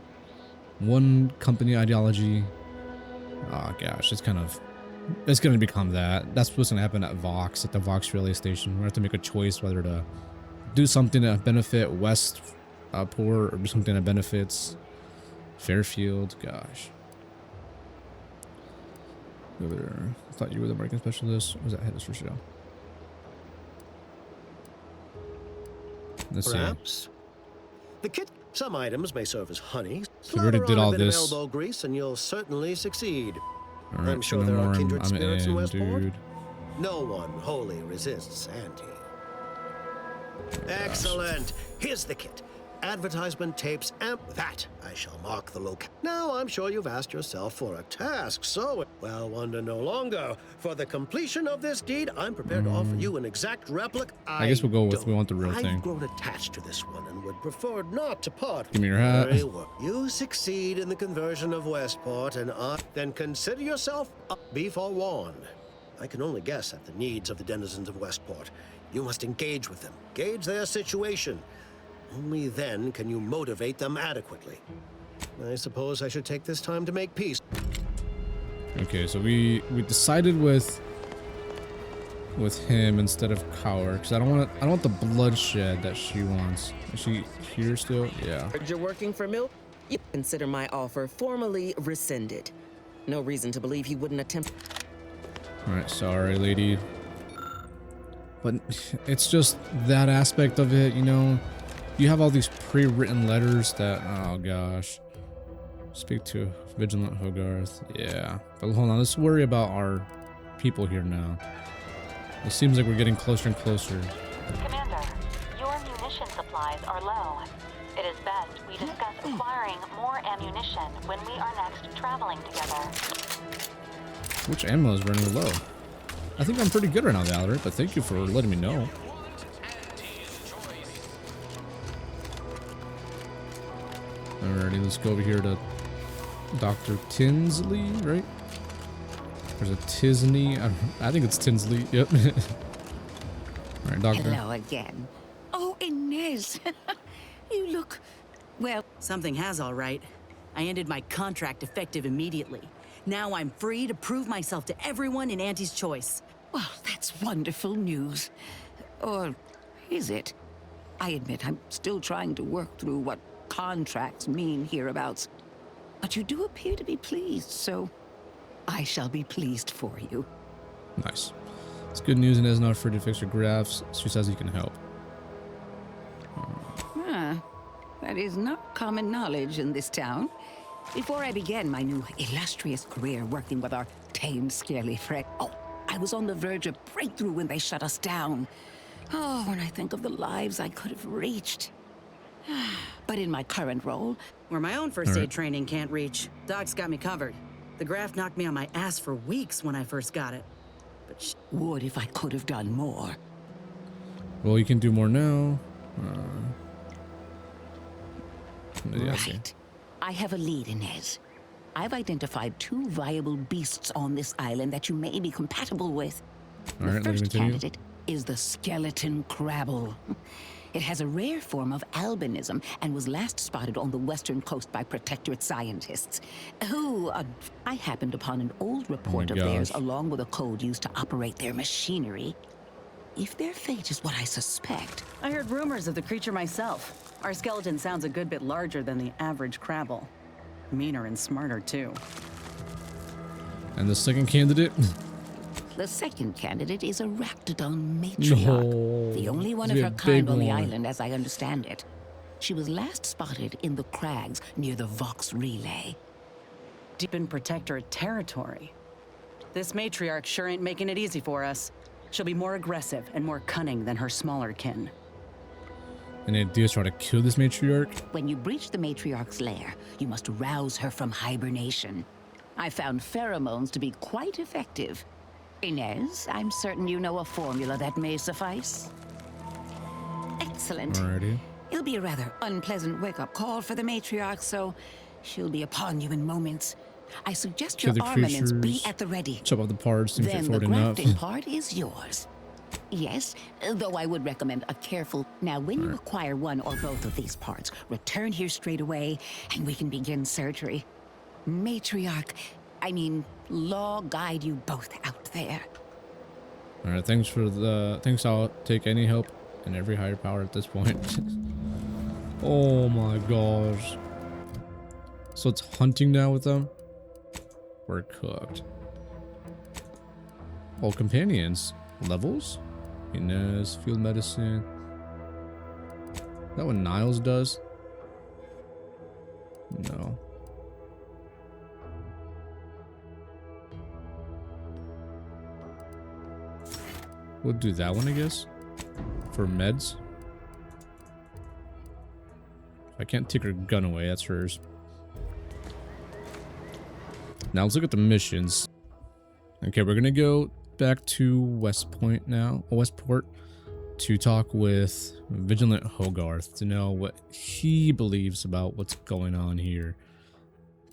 one company ideology. Oh gosh, it's gonna become that. That's what's gonna happen at Vox, at the Vox relay station. We're gonna have to make a choice whether to do something that benefit Westport or do something that benefits Fairfield. Gosh. Over there. I thought you were the marketing specialist. Or was that head for show? Let's Perhaps. The kit. Some items may serve as honey. So we already did all this. Elbow grease, and you'll certainly succeed. All right, I'm sure so there no are more. kindred I'm spirits in in, Westport. dude. No one wholly resists Auntie. Oh, Excellent. Here's the kit. Advertisement tapes and that I shall mark the location. Now I'm sure you've asked yourself for a task, so well, wonder no longer. For the completion of this deed, I'm prepared to offer you an exact replica. I guess we'll go with we want the real I've thing. grown attached to this one and would prefer not to part. Give me your hat. Very well. You succeed in the conversion of Westport, and then consider yourself be forewarned. I can only guess at the needs of the denizens of Westport. You must engage with them, gauge their situation. Only then can you motivate them adequately. I suppose I should take this time to make peace. Okay, so we decided with him instead of Cower, because I don't want the bloodshed that she wants. Is she here still? Yeah. You're working for Mill? You consider my offer formally rescinded. No reason to believe he wouldn't attempt. Alright, sorry, lady. But it's just that aspect of it, you know? You have all these pre-written letters that... Oh, gosh. Speak to Vigilant Hogarth. Yeah. But hold on, let's worry about our people here now. It seems like we're getting closer and closer. Commander, your munition supplies are low. It is best we discuss acquiring more ammunition when we are next traveling together. Which ammo is running low? I think I'm pretty good right now, Valorant, but thank you for letting me know. Alrighty, let's go over here to Dr. Tinsley, right? There's a Tisney. I think it's Tinsley. Yep. Alright, Doctor. Hello again. Oh, Inez. You look... well... Something has, all right. I ended my contract effective immediately. Now I'm free to prove myself to everyone in Auntie's Choice. Well, that's wonderful news. Or is it? I admit I'm still trying to work through what contracts mean hereabouts. But you do appear to be pleased, so I shall be pleased for you. Nice. It's good news. Inez is not afraid to fix your graphs. She says he can help. That is not common knowledge in this town. Before I began my new illustrious career working with our tame, scaly friend, I was on the verge of breakthrough when they shut us down. Oh, when I think of the lives I could have reached. But in my current role... where my own first aid training can't reach, Doc's got me covered. The graph knocked me on my ass for weeks when I first got it. But would if I could have done more. Well, you can do more now. Right. I have a lead, Inez. I've identified 2 viable beasts on this island that you may be compatible with. All right, the let me first continue. candidate is the skeleton crabble. It has a rare form of albinism and was last spotted on the western coast by Protectorate scientists, who I happened upon an old report of theirs along with a code used to operate their machinery. If their fate is what I suspect... I heard rumors of the creature myself. Our skeleton sounds a good bit larger than the average crabble. Meaner and smarter, too. And the second candidate? The second candidate is a Raptidon matriarch. No, the only one of her kind on the island, as I understand it. She was last spotted in the crags near the Vox Relay. Deep in Protectorate territory. This matriarch sure ain't making it easy for us. She'll be more aggressive and more cunning than her smaller kin. Any ideas try to kill this matriarch? When you breach the matriarch's lair, you must rouse her from hibernation. I found pheromones to be quite effective. Inez, I'm certain you know a formula that may suffice. Excellent. Alrighty. It'll be a rather unpleasant wake-up call for the matriarch, so she'll be upon you in moments. I suggest your armaments be at the ready. Chop up the parts, seems Then the forward enough. grafting part is yours. Yes, though I would recommend a careful... Now, when you acquire one or both of these parts, return here straight away, and we can begin surgery. Matriarch, I mean, law guide you both out there. Alright, thanks for the... Thanks, I'll take any help and every higher power at this point. Oh my gosh. So it's hunting now with them? We're cooked. Oh, companions. Levels? Inez, field medicine. Is that what Niles does? No. We'll do that one, I guess. For meds. I can't take her gun away, that's hers. Now let's look at the missions. Okay, we're gonna go back to Westport now, to talk with Vigilant Hogarth to know what he believes about what's going on here.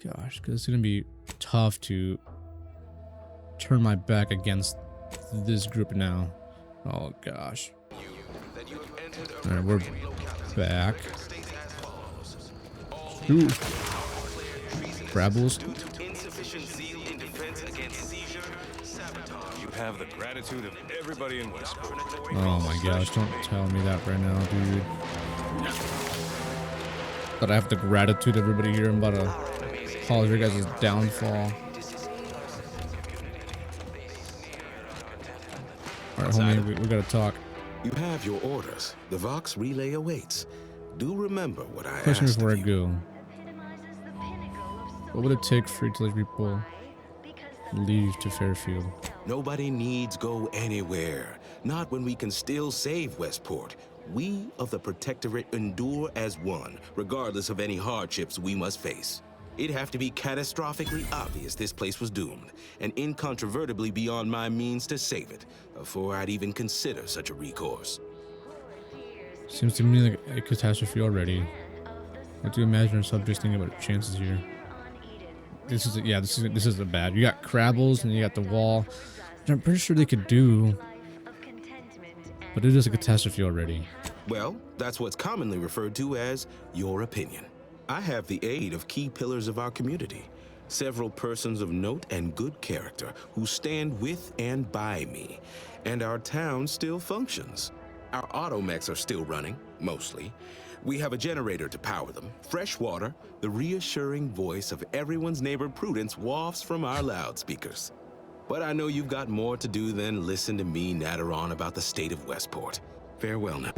Gosh, because it's gonna be tough to turn my back against this group now. Oh gosh. Alright, we're back. Ooh. Brabbles. You have the gratitude of everybody in Westport. Oh my gosh, don't tell me that right now, dude. But I have the gratitude of everybody here. I'm about to cause your guys' downfall. Alright, homie, we gotta talk. You have your orders. The Vox relay awaits. Do remember what I Question asked before of I you. go. What would it take for you to let people leave to Fairfield? Nobody needs go anywhere. Not when we can still save Westport. We of the Protectorate endure as one, regardless of any hardships we must face. It'd have to be catastrophically obvious this place was doomed, and incontrovertibly beyond my means to save it, before I'd even consider such a recourse. Seems to me like a catastrophe already. I have to imagine ourselves just thinking about chances here. This is a bad. You got Crabbles and you got the wall, which I'm pretty sure they could do, but it is a catastrophe already. Well, that's what's commonly referred to as your opinion. I have the aid of key pillars of our community, several persons of note and good character who stand with and by me, and our town still functions. Our automechs are still running, mostly. We have a generator to power them, fresh water, the reassuring voice of everyone's neighbor Prudence wafts from our loudspeakers. But I know you've got more to do than listen to me natter on about the state of Westport. Farewell now.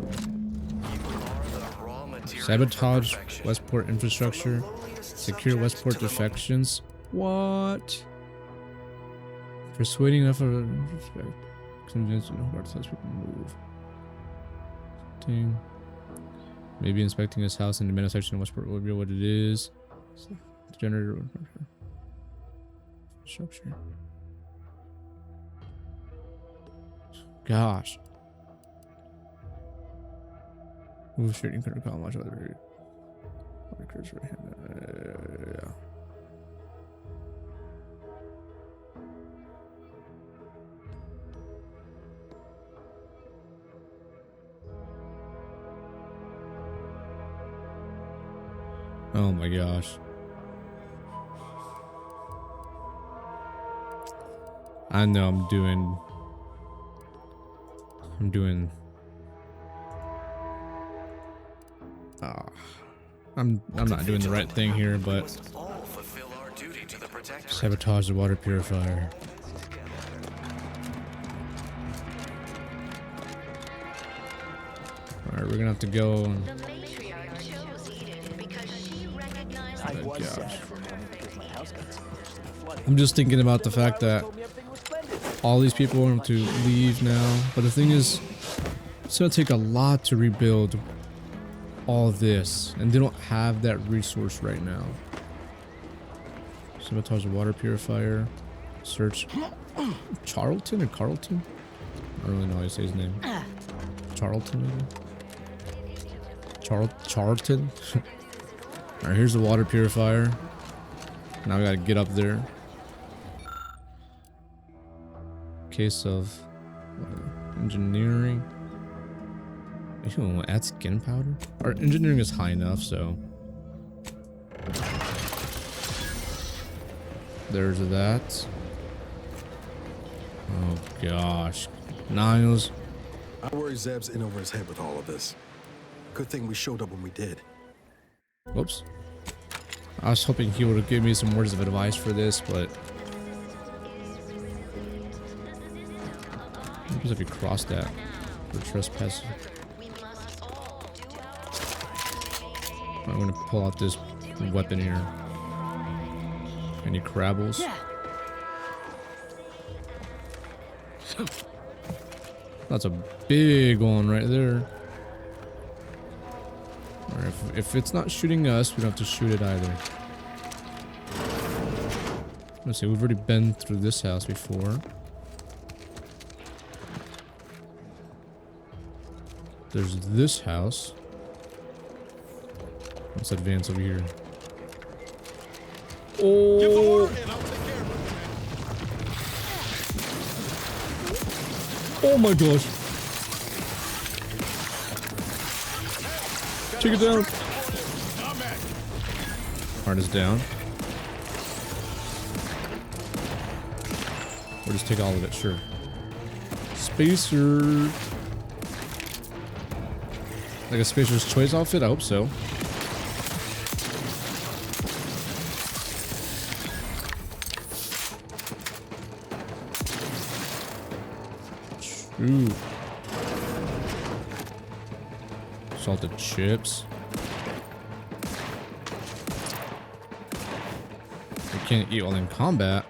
Sabotage Westport infrastructure. Secure Westport defections. What? Persuading enough of a convince Hogwarts to people move. Dang. Maybe inspecting his house in the main section of Westport will reveal what it is. Generator structure. Gosh. Move straight in corner column, watch other cursor right hand. Yeah. Oh my gosh. I know I'm doing I'm not doing the right thing here, but sabotage the water purifier. Alright, we're gonna have to go and oh gosh. I'm just thinking about the fact that all these people want to leave now, but the thing is, it's gonna take a lot to rebuild all this, and they don't have that resource right now. Sabotage the water purifier. Search Charlton or Carlton? I don't really know how to say his name. Charlton maybe? Charlton? Alright, here's the water purifier. Now we gotta get up there. Case of engineering. Ew, add skin powder? Our engineering is high enough, so. There's that. Oh gosh. Niles. I worry Zeb's in over his head with all of this. Good thing we showed up when we did. Whoops. I was hoping he would have given me some words of advice for this, but what happens if you cross that for trespassing? I'm gonna pull out this weapon here. Any Crabbles? That's a big one right there. Or if it's not shooting us, we don't have to shoot it either. Let's see, we've already been through this house before. There's this house. Let's advance over here. Oh! Oh my gosh! Take it down. Heart is down. Or just take all of it, sure. Spacer. Like a Spacer's Choice outfit? I hope so. Ooh. Salted chips. You can't eat while in combat.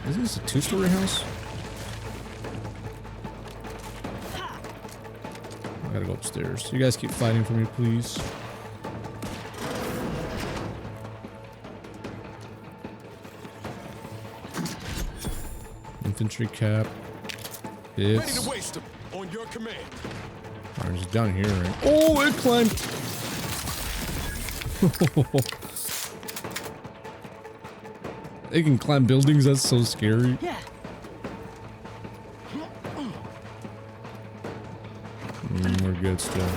Isn't this a two-story house? I gotta go upstairs. You guys keep fighting for me, please. Infantry cap. Ready It's to waste them on your command. orange is down here, right? Oh, it climbed. They can climb buildings. That's so scary. Yeah. We're good still.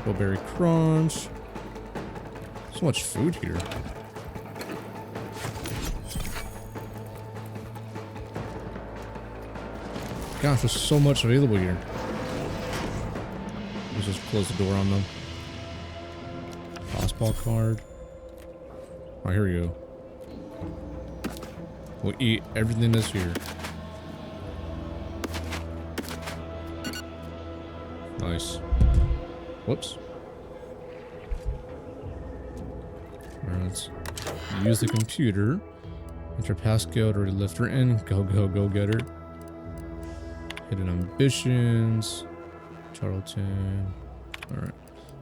Blueberry crunch. So much food here. Gosh, there's so much available here. Let's just close the door on them. Tossball card. Oh, here we go. We'll eat everything that's here. Nice. Whoops. Alright, let's use the computer. Enter passcode or lift her in. Go, go, go get her. Hidden ambitions. Charlton. Alright.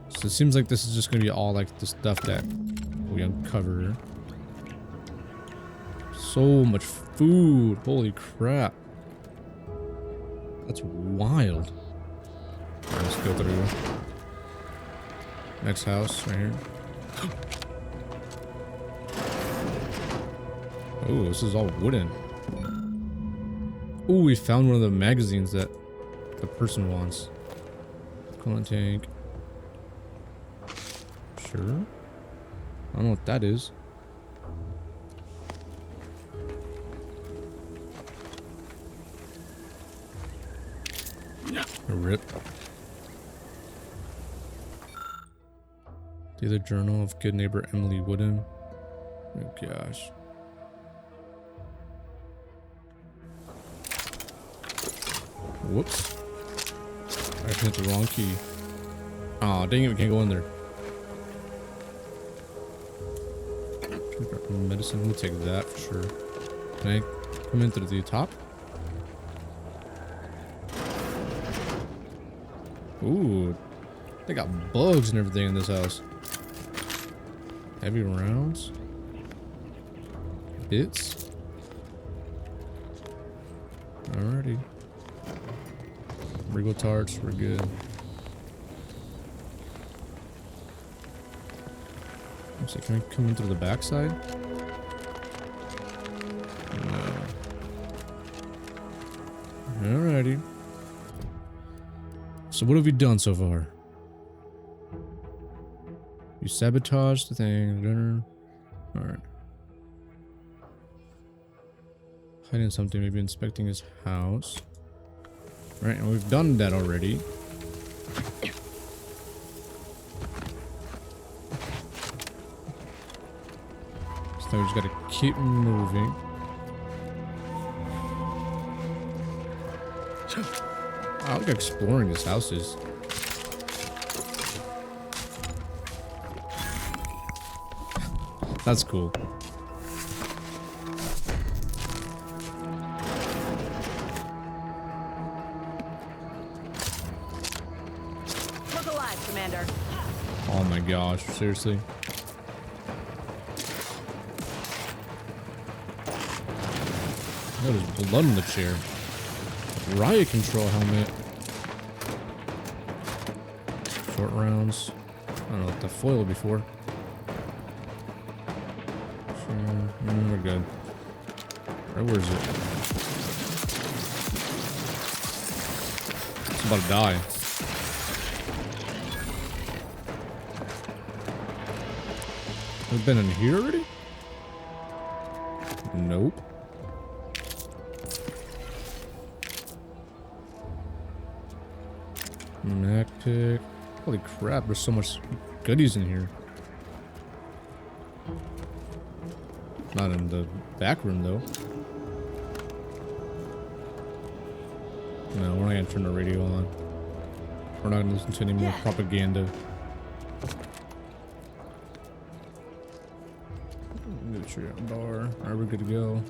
So it seems like this is just gonna be all like the stuff that we uncover. So much food. Holy crap. That's wild. Alright, let's go through. Next house right here. Oh, this is all wooden. Oh, we found one of the magazines that the person wants. Coolant tank. Sure. I don't know what that is. A rip. Daily Journal of Good Neighbor Emily Wooden. Oh gosh. Whoops. I hit the wrong key. Aw, dang it, we can't go in there. Medicine, we'll take that for sure. Can I come in through the top? Ooh, they got bugs and everything in this house. Heavy rounds. Bits. Alrighty. Regal tarts, we're good. So can we come in through the backside? No. Alrighty. So what have we done so far? You sabotaged the thing. Alright. Hiding something, maybe inspecting his house. Right, and we've done that already. So we just gotta keep moving. I like exploring these houses. That's cool. Look alive, Commander. Oh my gosh, seriously. Oh, there's blood in the chair. Riot control helmet. Short rounds. I don't know what the foil before. Sure. We're good. Right, where is it? It's about to die. We've been in here already? Nope. Mac pick. Holy crap, there's so much goodies in here. Not in the back room, though. No, we're not gonna turn the radio on. We're not gonna listen to any more propaganda. Nutrient bar. Alright, we're good to go.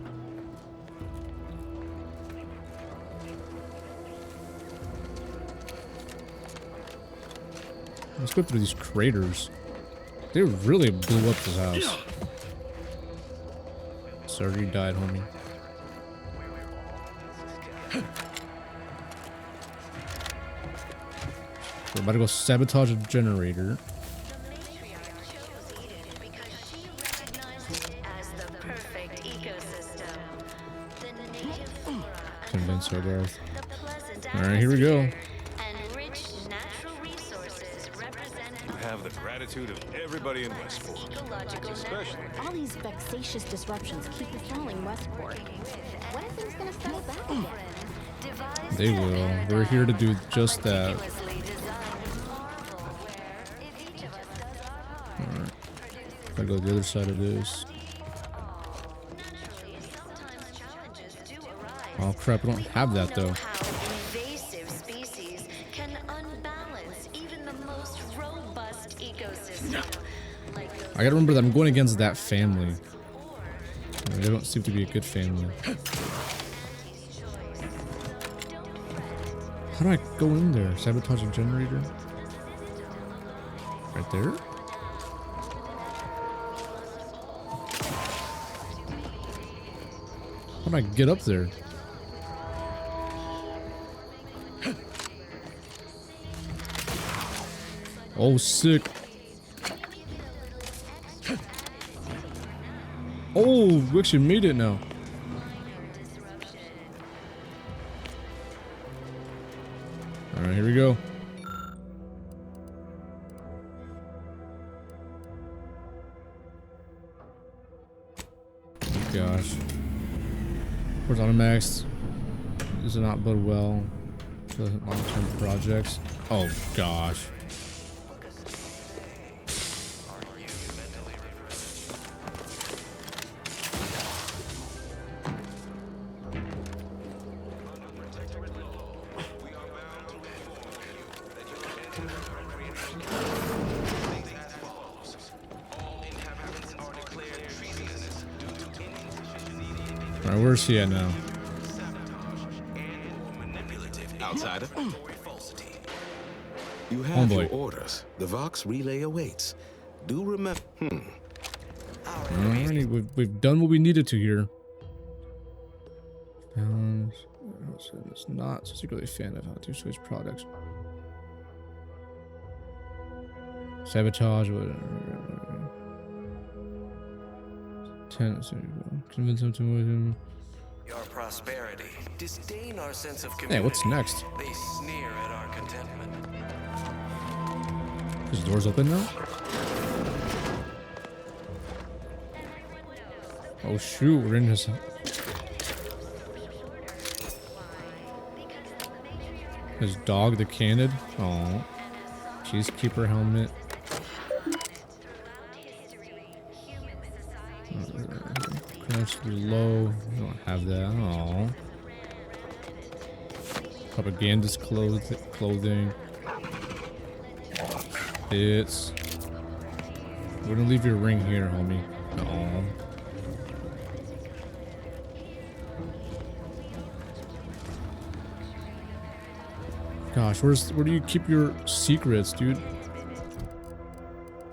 Let's go through these craters. They really blew up this house. Sorry you died, homie. We're about to go sabotage a generator. Convince Hogarth. Alright, here we go. You have the gratitude of everybody in Westport. Especially. All these vexatious disruptions keep us falling Westport. When are things gonna settle back again? They will. We're here to do just that. Alright. Gotta go to the other side of this. Oh crap, we don't have that though. Invasive species can unbalance even the most robust ecosystem. I gotta remember that I'm going against that family. They don't seem to be a good family. How do I go in there? Sabotage a generator? Right there? How do I get up there? Oh, sick. Oh, we actually made it now. Alright, here we go. Oh, gosh. Where's Automax? Does it not bode well for long-term projects? Oh, gosh. Alright, where's he at now? Outsider. You have Homeboy. your orders. The Vox relay awaits. Do remember. Alrighty, we've done what we needed to here. It's not particularly a fan of how to switch products. Sabotage. Convince him to move him. Your prosperity, disdain our sense of community. Hey, what's next? They sneer at our contentment. His door's open now? Oh shoot, we're in his... His dog, the Candid. Oh, Cheesekeeper helmet. Crouch low. We don't have that. Oh. Propagandist clothing. It's. We're gonna leave your ring here, homie. Oh. Gosh, where do you keep your secrets, dude?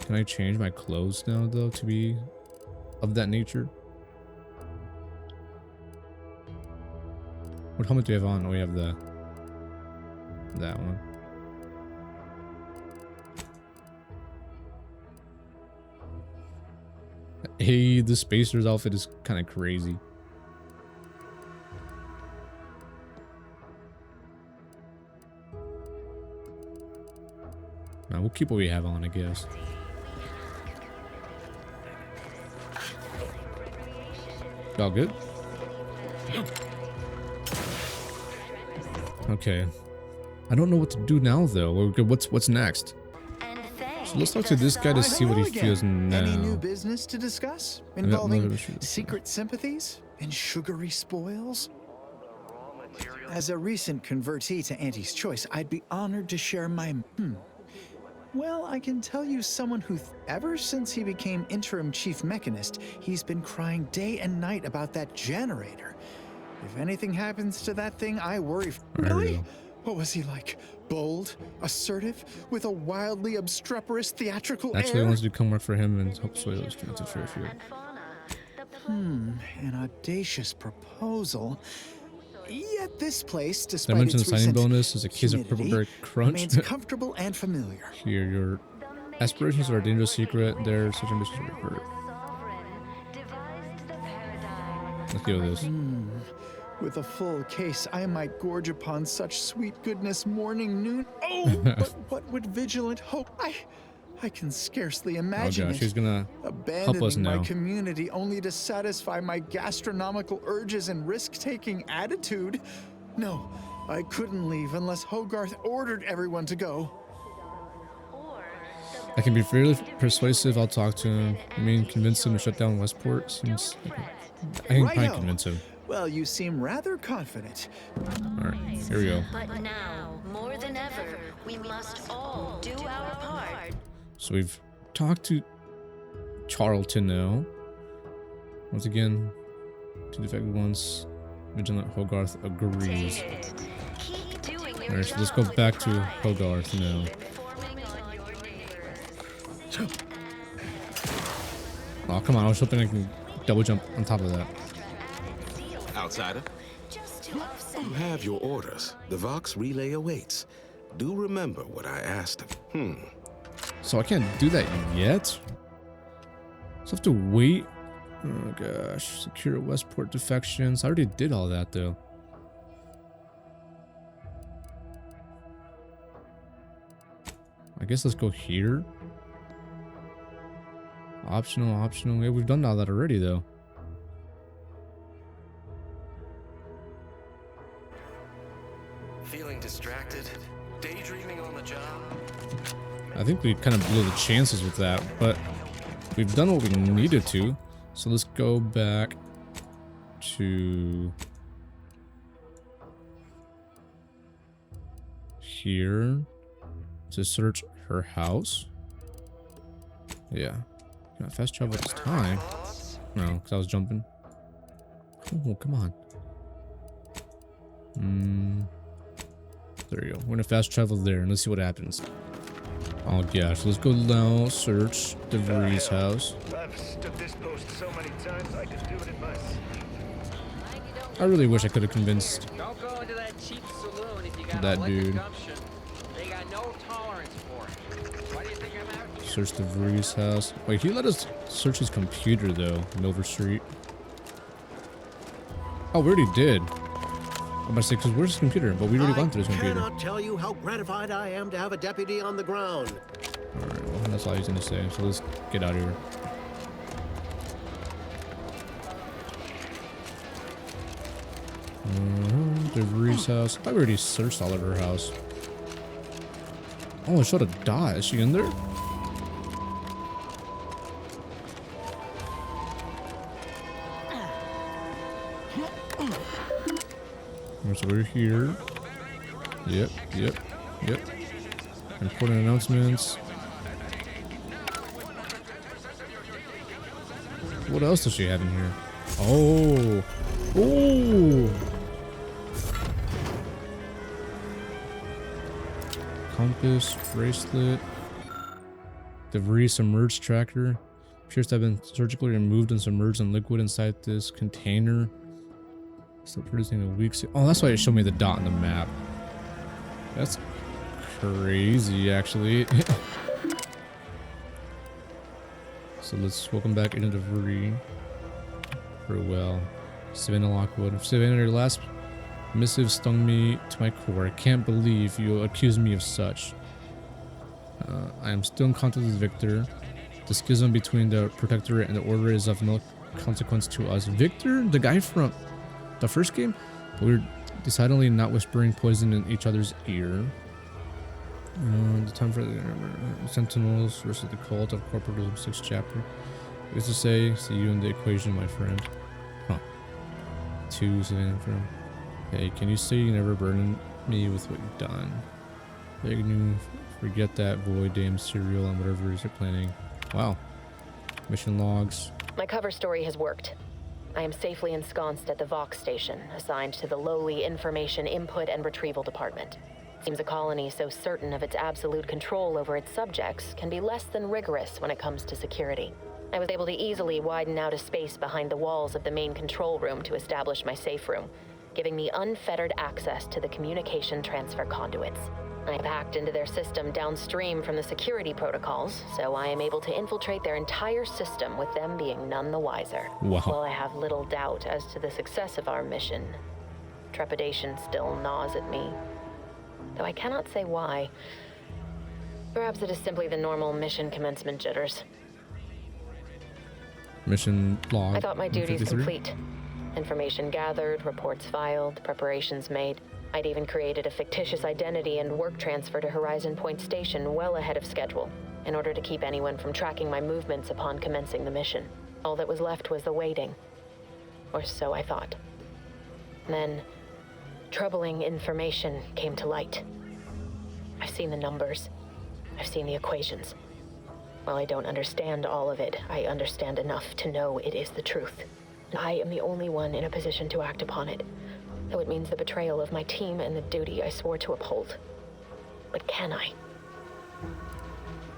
Can I change my clothes now, though, to be of that nature? What helmet do we have on? Oh, we have that one. Hey, the Spacer's outfit is kind of crazy. Nah, we'll keep what we have on, I guess. All good? Okay. I don't know what to do now, though. What's next? So let's talk to this guy to see what he feels now. Any new business to discuss involving secret sympathies and sugary spoils? As a recent convertee to Auntie's Choice, I'd be honored to share my Well, I can tell you someone who, ever since he became interim chief mechanist, he's been crying day and night about that generator. If anything happens to that thing, I worry. Really? What was he like? Bold, assertive, with a wildly obstreperous theatrical Actually, air? I wanted to come work for him and help sway those streets to Fairfield. An audacious proposal. Yet this place, Did I despite mention the its signing recent bonus is a case of Purple Berry remains Crunch? comfortable and familiar. Here, your aspirations are a dangerous secret. They're such ambitions to hurt. Let's go with this. With a full case, I might gorge upon such sweet goodness morning, noon. Oh, but what would vigilant hope? I can scarcely imagine gosh, she's gonna abandoning help us now. my community only to satisfy my gastronomical urges and risk-taking attitude. No, I couldn't leave unless Hogarth ordered everyone to go. I can be fairly persuasive. I'll talk to him. I mean, convince him to shut down Westport. Seems like I can probably Righto. convince him. Well, you seem rather confident. All right, here we go. But now, more than ever, we must all do our part. So we've talked to Charlton now. Once again, two defected ones. Vigilant Hogarth agrees. Alright, so let's go back to Hogarth now. Oh, come on, I was hoping I can double jump on top of that. Outsider, you have your orders. The Vox relay awaits. Do remember what I asked him. So I can't do that yet? So I have to wait? Oh gosh, secure Westport defections. I already did all that though. I guess let's go here. Optional. Yeah, we've done all that already though. Feeling distracted? Daydreaming on the job? I think we kind of blew the chances with that, but we've done what we needed to. So let's go back to here to search her house. Yeah. Can I fast travel this time? No, because I was jumping. Oh, come on. There you go. We're gonna fast travel there and let's see what happens. Oh gosh, let's go now search DeVries' house. I've stood this post so many times I could do it in my sleep. I really wish I could have convinced Don't go into that cheap saloon if you got that a lick of dude. gumption. They got no tolerance for it. Why do you think I'm out here? Search DeVries' house. Wait, he let us search his computer though, Milver Street. Oh, we already did. I'm about to say, because where's his computer? But we've already gone through his I computer. cannot tell you how gratified I am to have a deputy on the ground. Alright, well, that's all he's gonna say. So let's get out of here. DeVries' house. I thought we already searched all of her house. Oh, it showed a dot. Is she in there? So we're here. Yep. Important announcements. What else does she have in here? Oh! Compass, bracelet. DeVries submerged tracker. Appears to have been surgically removed and submerged in liquid inside this container. Still producing a weak. Oh, that's why it showed me the dot on the map. That's crazy, actually. So let's welcome back into DeVries. Very well. Savannah Lockwood. Savannah, your last missive stung me to my core. I can't believe you accused me of such. I am still in contact with Victor. The schism between the Protectorate and the Order is of no consequence to us. Victor? The guy from the first game? We're decidedly not whispering poison in each other's ear. The time for the Sentinels versus the Cult of Corporism 6th chapter. It's to say, see you in the equation, my friend. Huh. 2 Savannah from. Hey, can you say you never burden me with what you've done? Begging you, forget that void damn cereal and whatever it is you're planning. Wow. Mission logs. My cover story has worked. I am safely ensconced at the Vox station, assigned to the lowly Information Input and Retrieval Department. Seems a colony so certain of its absolute control over its subjects can be less than rigorous when it comes to security. I was able to easily widen out a space behind the walls of the main control room to establish my safe room, giving me unfettered access to the communication transfer conduits. I have hacked into their system downstream from the security protocols, so I am able to infiltrate their entire system with them being none the wiser. Wow. While I have little doubt as to the success of our mission, trepidation still gnaws at me. Though I cannot say why. Perhaps it is simply the normal mission commencement jitters. Mission log. I thought my duties 53. complete. Information gathered, reports filed, preparations made. I'd even created a fictitious identity and work transfer to Horizon Point Station well ahead of schedule, in order to keep anyone from tracking my movements upon commencing the mission. All that was left was the waiting. Or so I thought. Then, troubling information came to light. I've seen the numbers. I've seen the equations. While I don't understand all of it, I understand enough to know it is the truth. I am the only one in a position to act upon it, though it means the betrayal of my team and the duty I swore to uphold. But can I?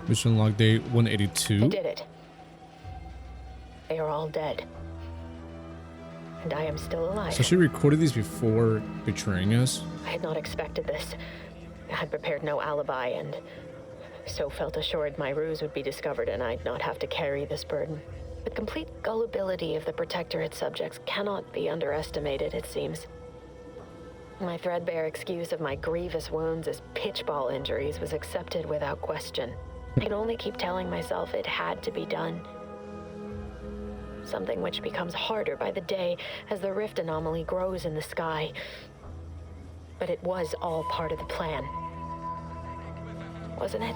Mission log day 182. I did it. They are all dead. And I am still alive. So she recorded these before betraying us? I had not expected this. I had prepared no alibi and so felt assured my ruse would be discovered and I'd not have to carry this burden. The complete gullibility of the Protectorate subjects cannot be underestimated, it seems. My threadbare excuse of my grievous wounds as pitchball injuries was accepted without question. I could only keep telling myself it had to be done. Something which becomes harder by the day as the rift anomaly grows in the sky. But it was all part of the plan. Wasn't it?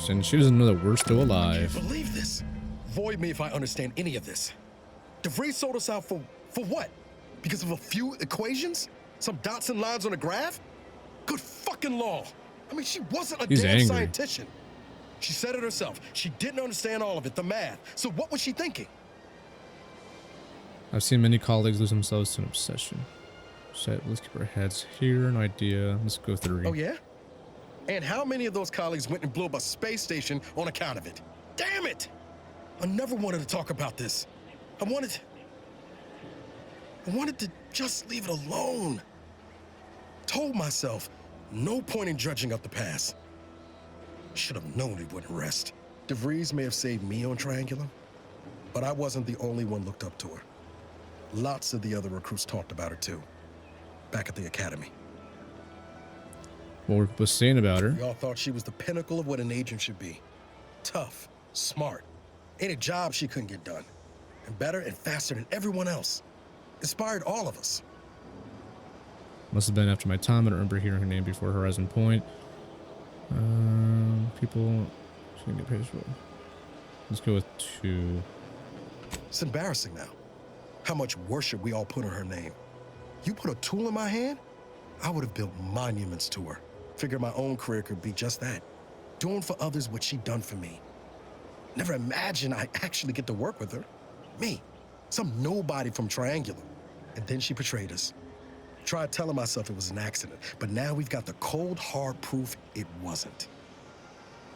And she doesn't know that we're still alive. I can't believe this. Void me if I understand any of this. DeVries sold us out for what? Because of a few equations? Some dots and lines on a graph? Good fucking law. I mean, she wasn't a damn angry. scientist. She said it herself. She didn't understand all of it, the math. So what was she thinking? I've seen many colleagues lose themselves to an obsession. Set, let's keep our heads here. An idea. Let's go through. Oh, yeah? And how many of those colleagues went and blew up a space station on account of it? Damn it! I never wanted to talk about this. I wanted to just leave it alone. Told myself, no point in dredging up the past. Should have known it wouldn't rest. DeVries may have saved me on Triangulum, but I wasn't the only one looked up to her. Lots of the other recruits talked about her too, back at the academy. What was saying about her? We all thought she was the pinnacle of what an agent should be. Tough, smart, ain't a job she couldn't get done. And better and faster than everyone else. Inspired all of us. Must have been after my time. I don't remember hearing her name before Horizon Point. People. Let's go with 2. It's embarrassing now. How much worship we all put on her name. You put a tool in my hand, I would have built monuments to her. Figured my own career could be just that. Doing for others what she'd done for me. Never imagined I'd actually get to work with her. Me, some nobody from Triangulum. And then she betrayed us. Tried telling myself it was an accident, but now we've got the cold, hard proof it wasn't.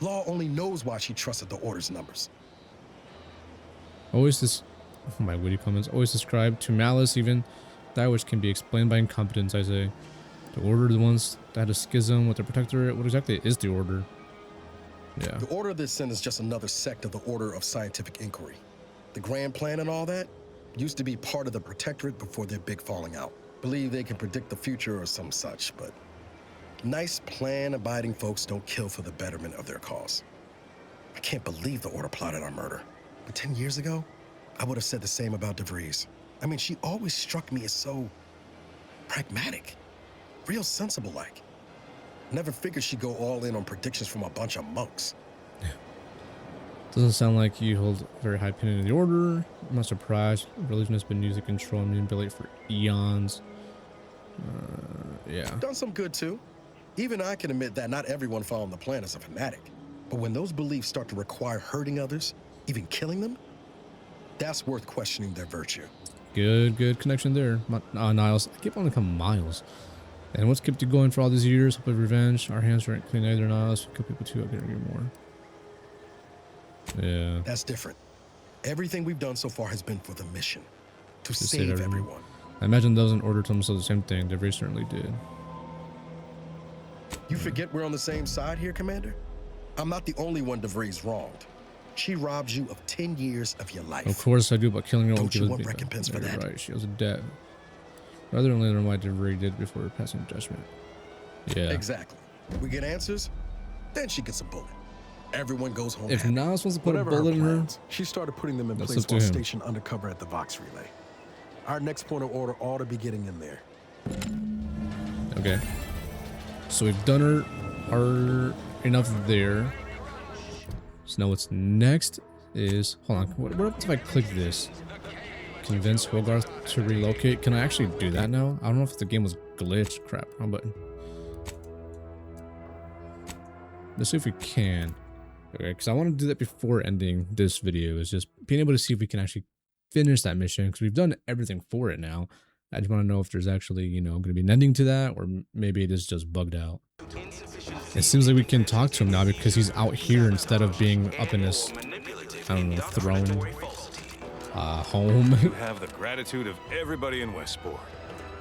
Law only knows why she trusted the Order's numbers. Always this, my witty comments, always ascribe to malice, even that which can be explained by incompetence, I say. The Order, the ones that had a schism with the Protectorate, what exactly is the Order? Yeah. The Order of the Ascent is just another sect of the Order of Scientific Inquiry. The Grand Plan and all that used to be part of the Protectorate before their big falling out. Believe they can predict the future or some such, but nice plan-abiding folks don't kill for the betterment of their cause. I can't believe the Order plotted our murder. But 10 years ago, I would have said the same about DeVries. I mean, she always struck me as so pragmatic, real sensible-like. Never figured she'd go all in on predictions from a bunch of monks. Doesn't sound like you hold a very high opinion of the Order. I'm not surprised. Religion has been used to control and manipulate for eons. Yeah. Done some good too. Even I can admit that not everyone following the plan is a fanatic. But when those beliefs start to require hurting others, even killing them, that's worth questioning their virtue. Good connection there. Niles. I keep wanting to come Miles. And what's kept you going for all these years? Hope of revenge. Our hands aren't clean either, Niles. Kill people too. I'll get more. Yeah. That's different. Everything we've done so far has been for the mission. To save everyone. I imagine those in Order told themselves the same thing. They very certainly did. You forget we're on the same side here, Commander? I'm not the only one DeVries wronged. She robbed you of 10 years of your life. Of course I do, but killing her Don't you want recompense for that? Right, she was a debt. Rather than learn what DeVries did before passing judgment. Yeah. Exactly. We get answers, then she gets a bullet. Everyone goes home. If Niles wants to put Whatever a bullet in her, plans, she started putting them in place while stationed undercover at the Vox Relay. Our next point of order ought to be getting in there. Okay. So we've done our enough there. So now what's next is, hold on, what happens if I click this? Convince Hogarth to relocate. Can I actually do that now? I don't know if the game was glitched. Crap, wrong button. Let's see if we can. Okay, because I want to do that before ending this video, is just being able to see if we can actually finish that mission, because we've done everything for it now. I just want to know if there's actually, you know, going to be an ending to that, or maybe it is just bugged out. It seems like we can talk to him now because he's out here instead of being up in this, I don't know, throne, home. You have the gratitude of everybody in Westport,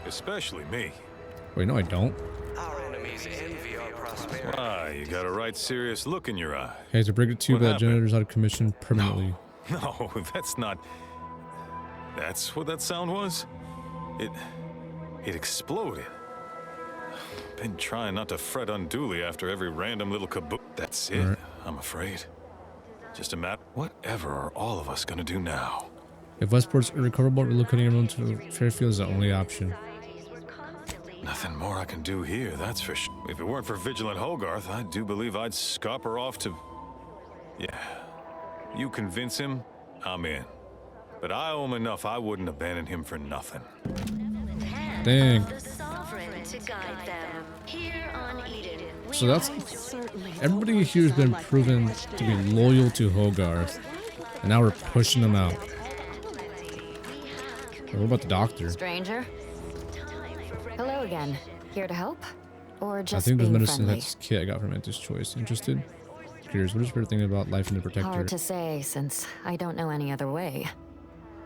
especially me. Wait, no, I don't. Our enemies envy our prosperity. Ah, you got a right serious look in your eye. Hey, to break it to you, What that happened? generator's out of commission permanently. No, that's not... That's what that sound was? It exploded. Been trying not to fret unduly after every random little kaboom. That's it, Right. I'm afraid. Just a matter. Whatever are all of us gonna do now? If Westport's irrecoverable, relocating everyone to Fairfield is the only option. Nothing more I can do here, that's for sure. If it weren't for Vigilant Hogarth, I do believe I'd scupper off to... Yeah. You convince him, I'm in. But I owe him enough I wouldn't abandon him for nothing. Dang. To guide them. Here on Eden, So that's... Everybody here's been proven to be loyal to Hogarth. And now we're pushing them out. What about the doctor? Stranger? Hello again. Here to help? Or I just think there's being medicine friendly? that's kit I got from Anti's Choice. Interested? Curious, what is your thing about life in the Protectorate? Hard to say, since I don't know any other way.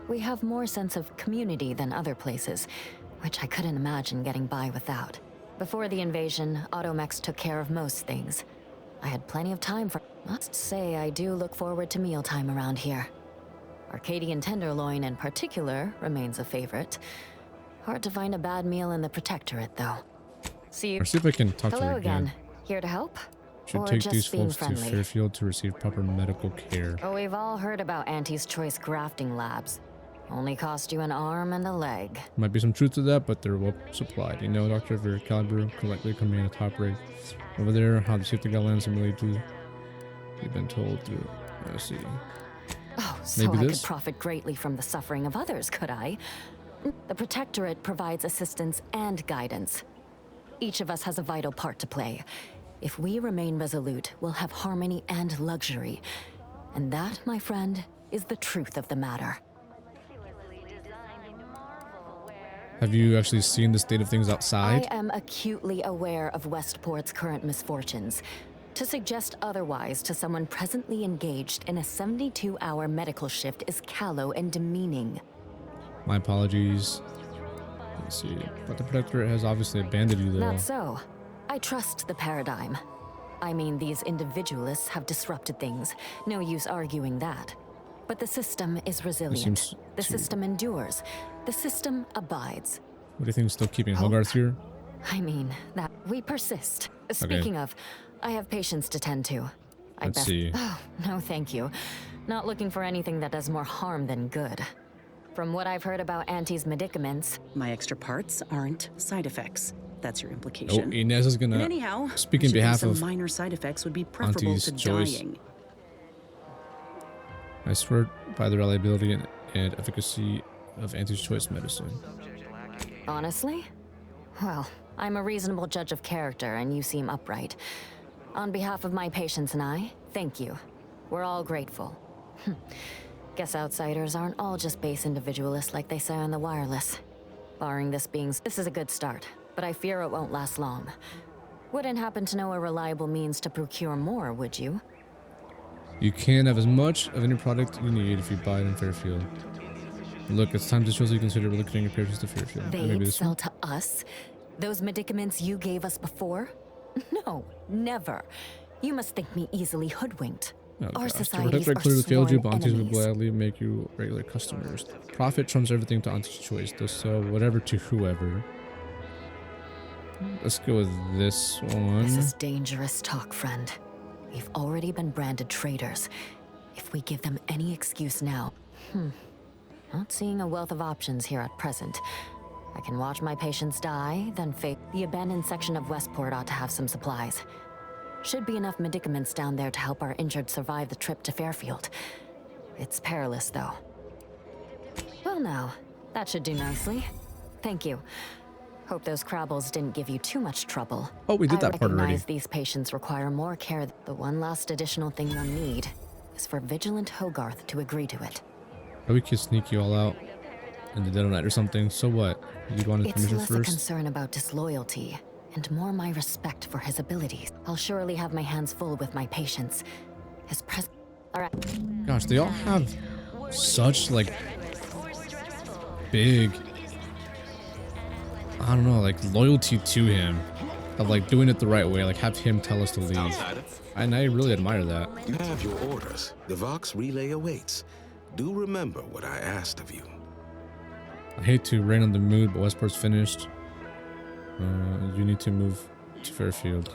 We have more sense of community than other places, which I couldn't imagine getting by without. Before the invasion, Automex took care of most things. I had plenty of time for... Must say, I do look forward to mealtime around here. Arcadian tenderloin in particular remains a favorite. Hard to find a bad meal in the Protectorate, though. See you. Or see if I can talk to Hello her again. Here to help? Should Or take just these being folks to friendly? Fairfield to receive proper medical care. Oh, we've all heard about Auntie's Choice grafting labs. Only cost you an arm and a leg. Might be some truth to that, but they're well supplied. You know, Dr. Vera Calibur can likely command a top rate. Over there, how the safety guidelines are related to... We've been told through... Let's see. Oh, so Maybe I this? could profit greatly from the suffering of others, could I? The Protectorate provides assistance and guidance. Each of us has a vital part to play. If we remain resolute, we'll have harmony and luxury. And that, my friend, is the truth of the matter. Have you actually seen the state of things outside? I am acutely aware of Westport's current misfortunes. To suggest otherwise to someone presently engaged in a 72-hour medical shift is callow and demeaning. My apologies. Let's see. But the Protectorate has obviously abandoned you, though. Not so. I trust the paradigm. I mean, these individualists have disrupted things. No use arguing that. But the system is resilient. seems The to- system endures. The system abides. What do you think is still keeping Hope. Hogarth here? I mean, that we persist. Speaking of, I have patients to tend to. Let's see. Oh, no thank you. Not looking for anything that does more harm than good. From what I've heard about Auntie's medicaments... My extra parts aren't side effects. that's your implication. Oh, Inez is gonna And anyhow, speak in behalf some of minor side effects would be preferable Auntie's to choice. dying. I swear by the reliability and efficacy of Auntie's choice medicine. Honestly? Well, I'm a reasonable judge of character, and you seem upright. On behalf of my patients and I, thank you. We're all grateful. Guess outsiders aren't all just base individualists like they say on the wireless. Barring this is a good start, but I fear it won't last long. Wouldn't happen to know a reliable means to procure more, would you? You can have as much of any product you need if you buy it in Fairfield. Look, it's time to seriously consider relocating your patients to Fairfield. They'd sell to us? Those medicaments you gave us before? No, never. You must think me easily hoodwinked. Oh, Our gosh. To societies protect are clearly failed you, sworn Aunties will enemies. gladly make you regular customers. Profit trumps everything to Auntie's choice. They'll sell whatever to whoever. Let's go with this one. This is dangerous talk, friend. We've already been branded traitors. If we give them any excuse now... Not seeing a wealth of options here at present. I can watch my patients die, then fake. The abandoned section of Westport ought to have some supplies. Should be enough medicaments down there to help our injured survive the trip to Fairfield. It's perilous, though. Well now, that should do nicely. Thank you. Hope those Crabbles didn't give you too much trouble. Oh, we did that part already. I recognize these patients require more care. The one last additional thing we'll need is for Vigilant Hogarth to agree to it. Or we could sneak you all out in the dead of night or something. So what? You'd want his It's permission less a first? concern about disloyalty and more my respect for his abilities. I'll surely have my hands full with my patients. His Alright. Gosh, they all have such, like, big, I don't know, like, loyalty to him. Of, like, doing it the right way. Like, have him tell us to leave. And I really admire that. You have your orders. The Vox relay awaits. Do remember what I asked of you. I hate to rain on the mood, but Westport's finished. You need to move to Fairfield.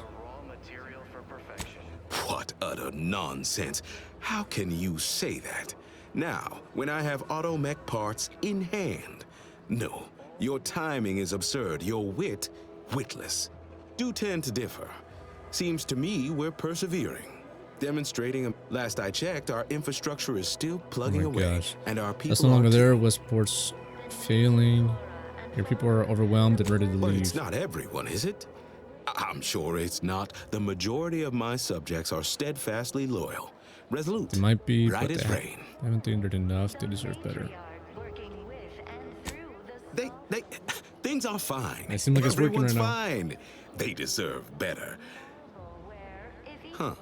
What utter nonsense. How can you say that? Now, when I have automech parts in hand. No, your timing is absurd. Your wit, witless. Do tend to differ. Seems to me we're persevering. Demonstrating, last I checked, our infrastructure is still plugging away. And our people That's no longer there. Westport's failing. Your people are overwhelmed and ready to But leave. it's not everyone, is it? I'm sure it's not. The majority of my subjects are steadfastly loyal. Resolute. It might be, right but as they rain. haven't tendered enough. They deserve better. Things are fine. It seems like it's working Everyone's right now. fine. They deserve better. Huh.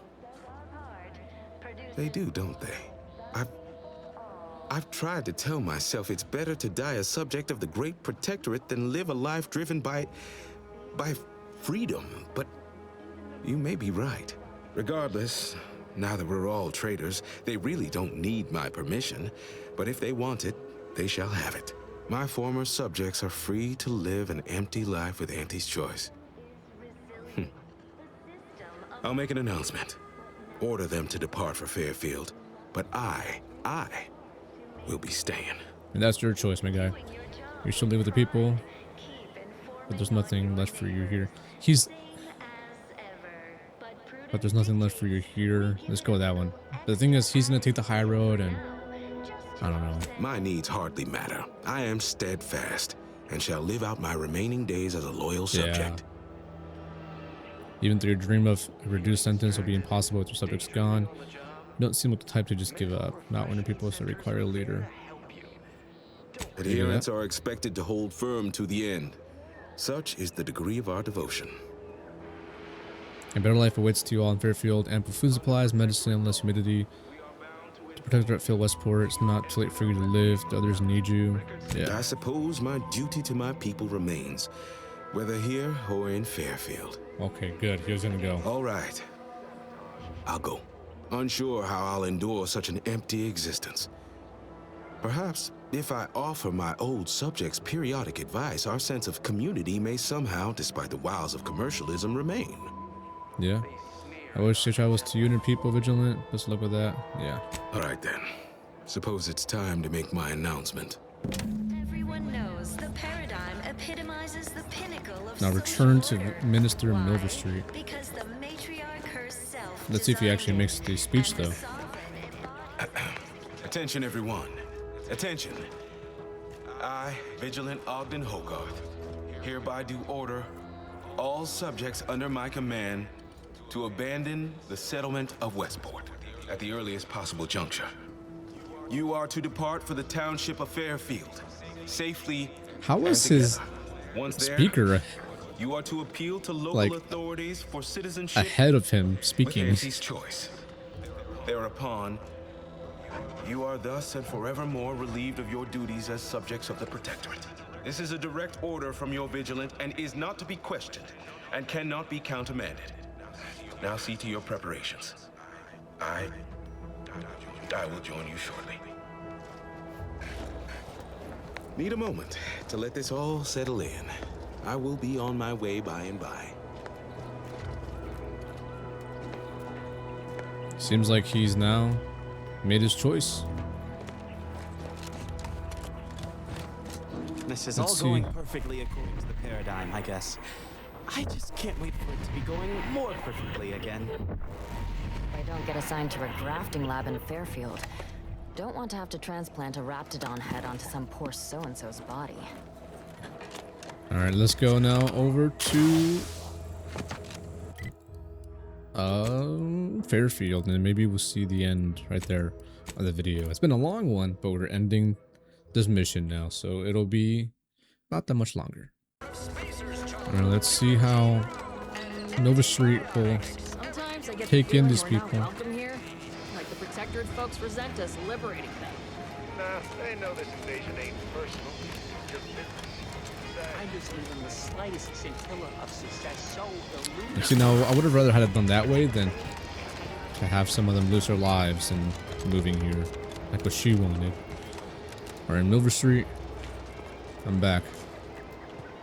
They do, don't they? I've tried to tell myself it's better to die a subject of the Great Protectorate than live a life driven by freedom, but you may be right. Regardless, now that we're all traitors, they really don't need my permission, but if they want it, they shall have it. My former subjects are free to live an empty life with Auntie's choice. I'll make an announcement. Order them to depart for Fairfield, but I will be staying. And that's your choice, my guy. You should live with the people, but there's nothing left for you here. But there's nothing left for you here. Let's go with that one. The thing is, he's gonna take the high road, and I don't know. My needs hardly matter. I am steadfast, and shall live out my remaining days as a loyal subject. Even though your dream of a reduced sentence will be impossible with your subjects gone, you don't seem like the type to just give up. Not when your people so require a leader. Adherents are expected to hold firm to the end. Such is the degree of our devotion. A better life awaits to you all in Fairfield. Ample food supplies, medicine, less humidity. To protect at Phil Westport, it's not too late for you to live. The others need you. Yeah. I suppose my duty to my people remains, whether here or in Fairfield. Okay, good. He was gonna go. All right. I'll go. Unsure how I'll endure such an empty existence. Perhaps if I offer my old subjects periodic advice, our sense of community may somehow, despite the wiles of commercialism, remain. Yeah. I wish safe travels to you and your people, Vigilant. Best of luck with that. Yeah. All right then. Suppose it's time to make my announcement. Everyone knows the paradigm epitomizes the pinnacle of Now return to social order. Minister Why? Milver Street. Because the matriarch herself. Let's see if he actually makes the speech though. Attention, everyone. Attention. I, Vigilant Ogden Hogarth, hereby do order all subjects under my command to abandon the settlement of Westport at the earliest possible juncture. You are to depart for the township of Fairfield, safely. How was his speaker you are to appeal to local like authorities for citizenship ahead of him speaking? with Auntie's choice. Thereupon, you are thus and forevermore relieved of your duties as subjects of the Protectorate. This is a direct order from your Vigilant and is not to be questioned and cannot be countermanded. Now see to your preparations. I will join you shortly. Need a moment to let this all settle in. I will be on my way by and by. Seems like he's now made his choice. This is Let's all see. going perfectly according to the paradigm, I guess. I just can't wait for it to be going more perfectly again. I don't get assigned to a grafting lab in Fairfield. Don't want to have to transplant a Raptidon head onto some poor so-and-so's body. All right, let's go now over to Fairfield, and maybe we'll see the end right there of the video. It's been a long one, but we're ending this mission now, so it'll be not that much longer. All right, let's see how Nova Street will Sometimes I get take the in feeling these we're people. not welcome here. Like the Protectorate folks resent us liberating them. Nah, they know this invasion ain't personal. Just business. I'm just leaving the slightest scintilla of success so You see, now I would have rather had it done that way than to have some of them lose their lives and moving here, like what she wanted. All right, Milver Street. I'm back.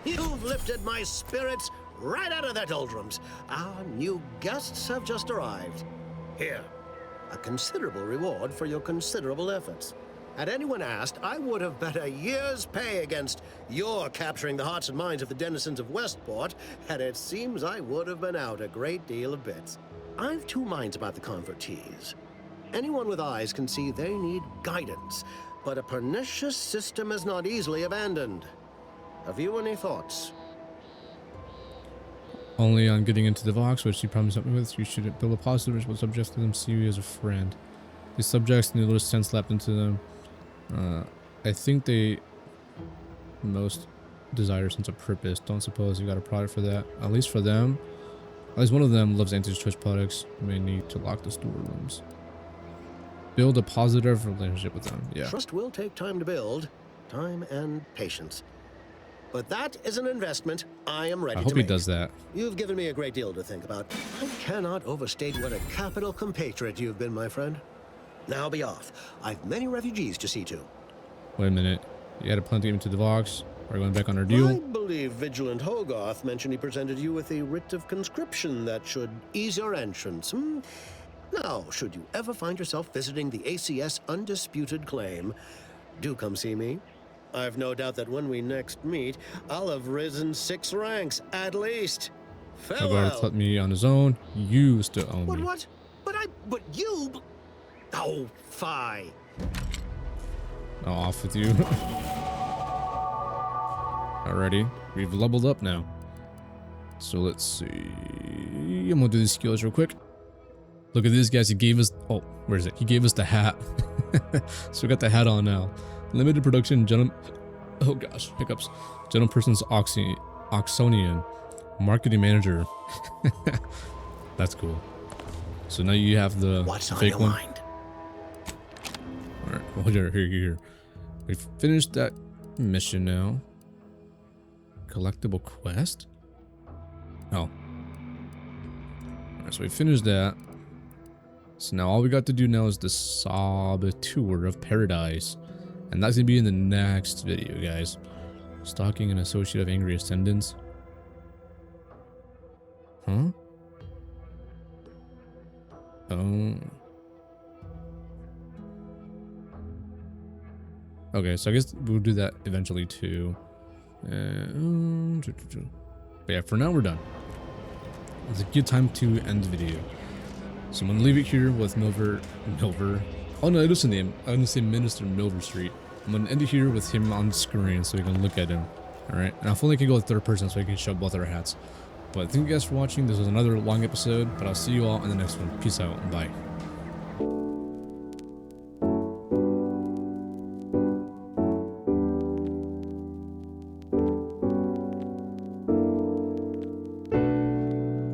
You've lifted my spirits right out of their doldrums. Our new guests have just arrived. Here, a considerable reward for your considerable efforts. Had anyone asked, I would have bet a year's pay against your capturing the hearts and minds of the denizens of Westport, and it seems I would have been out a great deal of bits. I've two minds about the convertees. Anyone with eyes can see they need guidance, but a pernicious system is not easily abandoned. Have you any thoughts? Only on getting into the Vox, which you promised help me with, you should build a positive response subject to them, see you as a friend. These subjects need a little sense slapped into them. I think they most desire a sense of purpose. Don't suppose you got a product for that. At least for them. At least one of them loves Auntie's Choice products. You may need to lock the storerooms. Build a positive relationship with them. Yeah. Trust will take time to build. Time and patience. But that is an investment I am ready to I hope make. he does that. You've given me a great deal to think about. I cannot overstate what a capital compatriot you've been, my friend. Now be off. I've many refugees to see to. Wait a minute. You had a plan to get into the Vox? Are you going back on our deal? I believe Vigilant Hogarth mentioned he presented you with a writ of conscription that should ease your entrance. Now, should you ever find yourself visiting the ACS Undisputed Claim, do come see me. I've no doubt that when we next meet, I'll have risen 6 ranks, at least. Farewell. Hogarth let me on his own. You still own me. What? But you... Oh, fie. I'll off with you. Alrighty. We've leveled up now. So let's see. I'm gonna do these skills real quick. Look at this, guys. He gave us... Oh, where is it? He gave us the hat. So we got the hat on now. Limited production, oh gosh, hiccups. Gentleperson's Oxonian. Marketing manager. That's cool. So now you have the fake one. Alright, well, here. We've finished that mission now. Collectible quest? Oh. Alright, so we finished that. So now all we got to do now is the Saboteur of Paradise. And that's going to be in the next video, guys. Stalking an associate of Angry Ascendants. Huh? Oh. Okay, so I guess we'll do that eventually too. But yeah, for now we're done. It's a good time to end the video. So I'm gonna leave it here with Milver. Oh no, it is the name. I didn't say Minister Milver Street. I'm gonna end it here with him on screen so we can look at him. Alright, and if only I can go with third person so we can show both our hats. But thank you guys for watching. This was another long episode, but I'll see you all in the next one. Peace out and bye.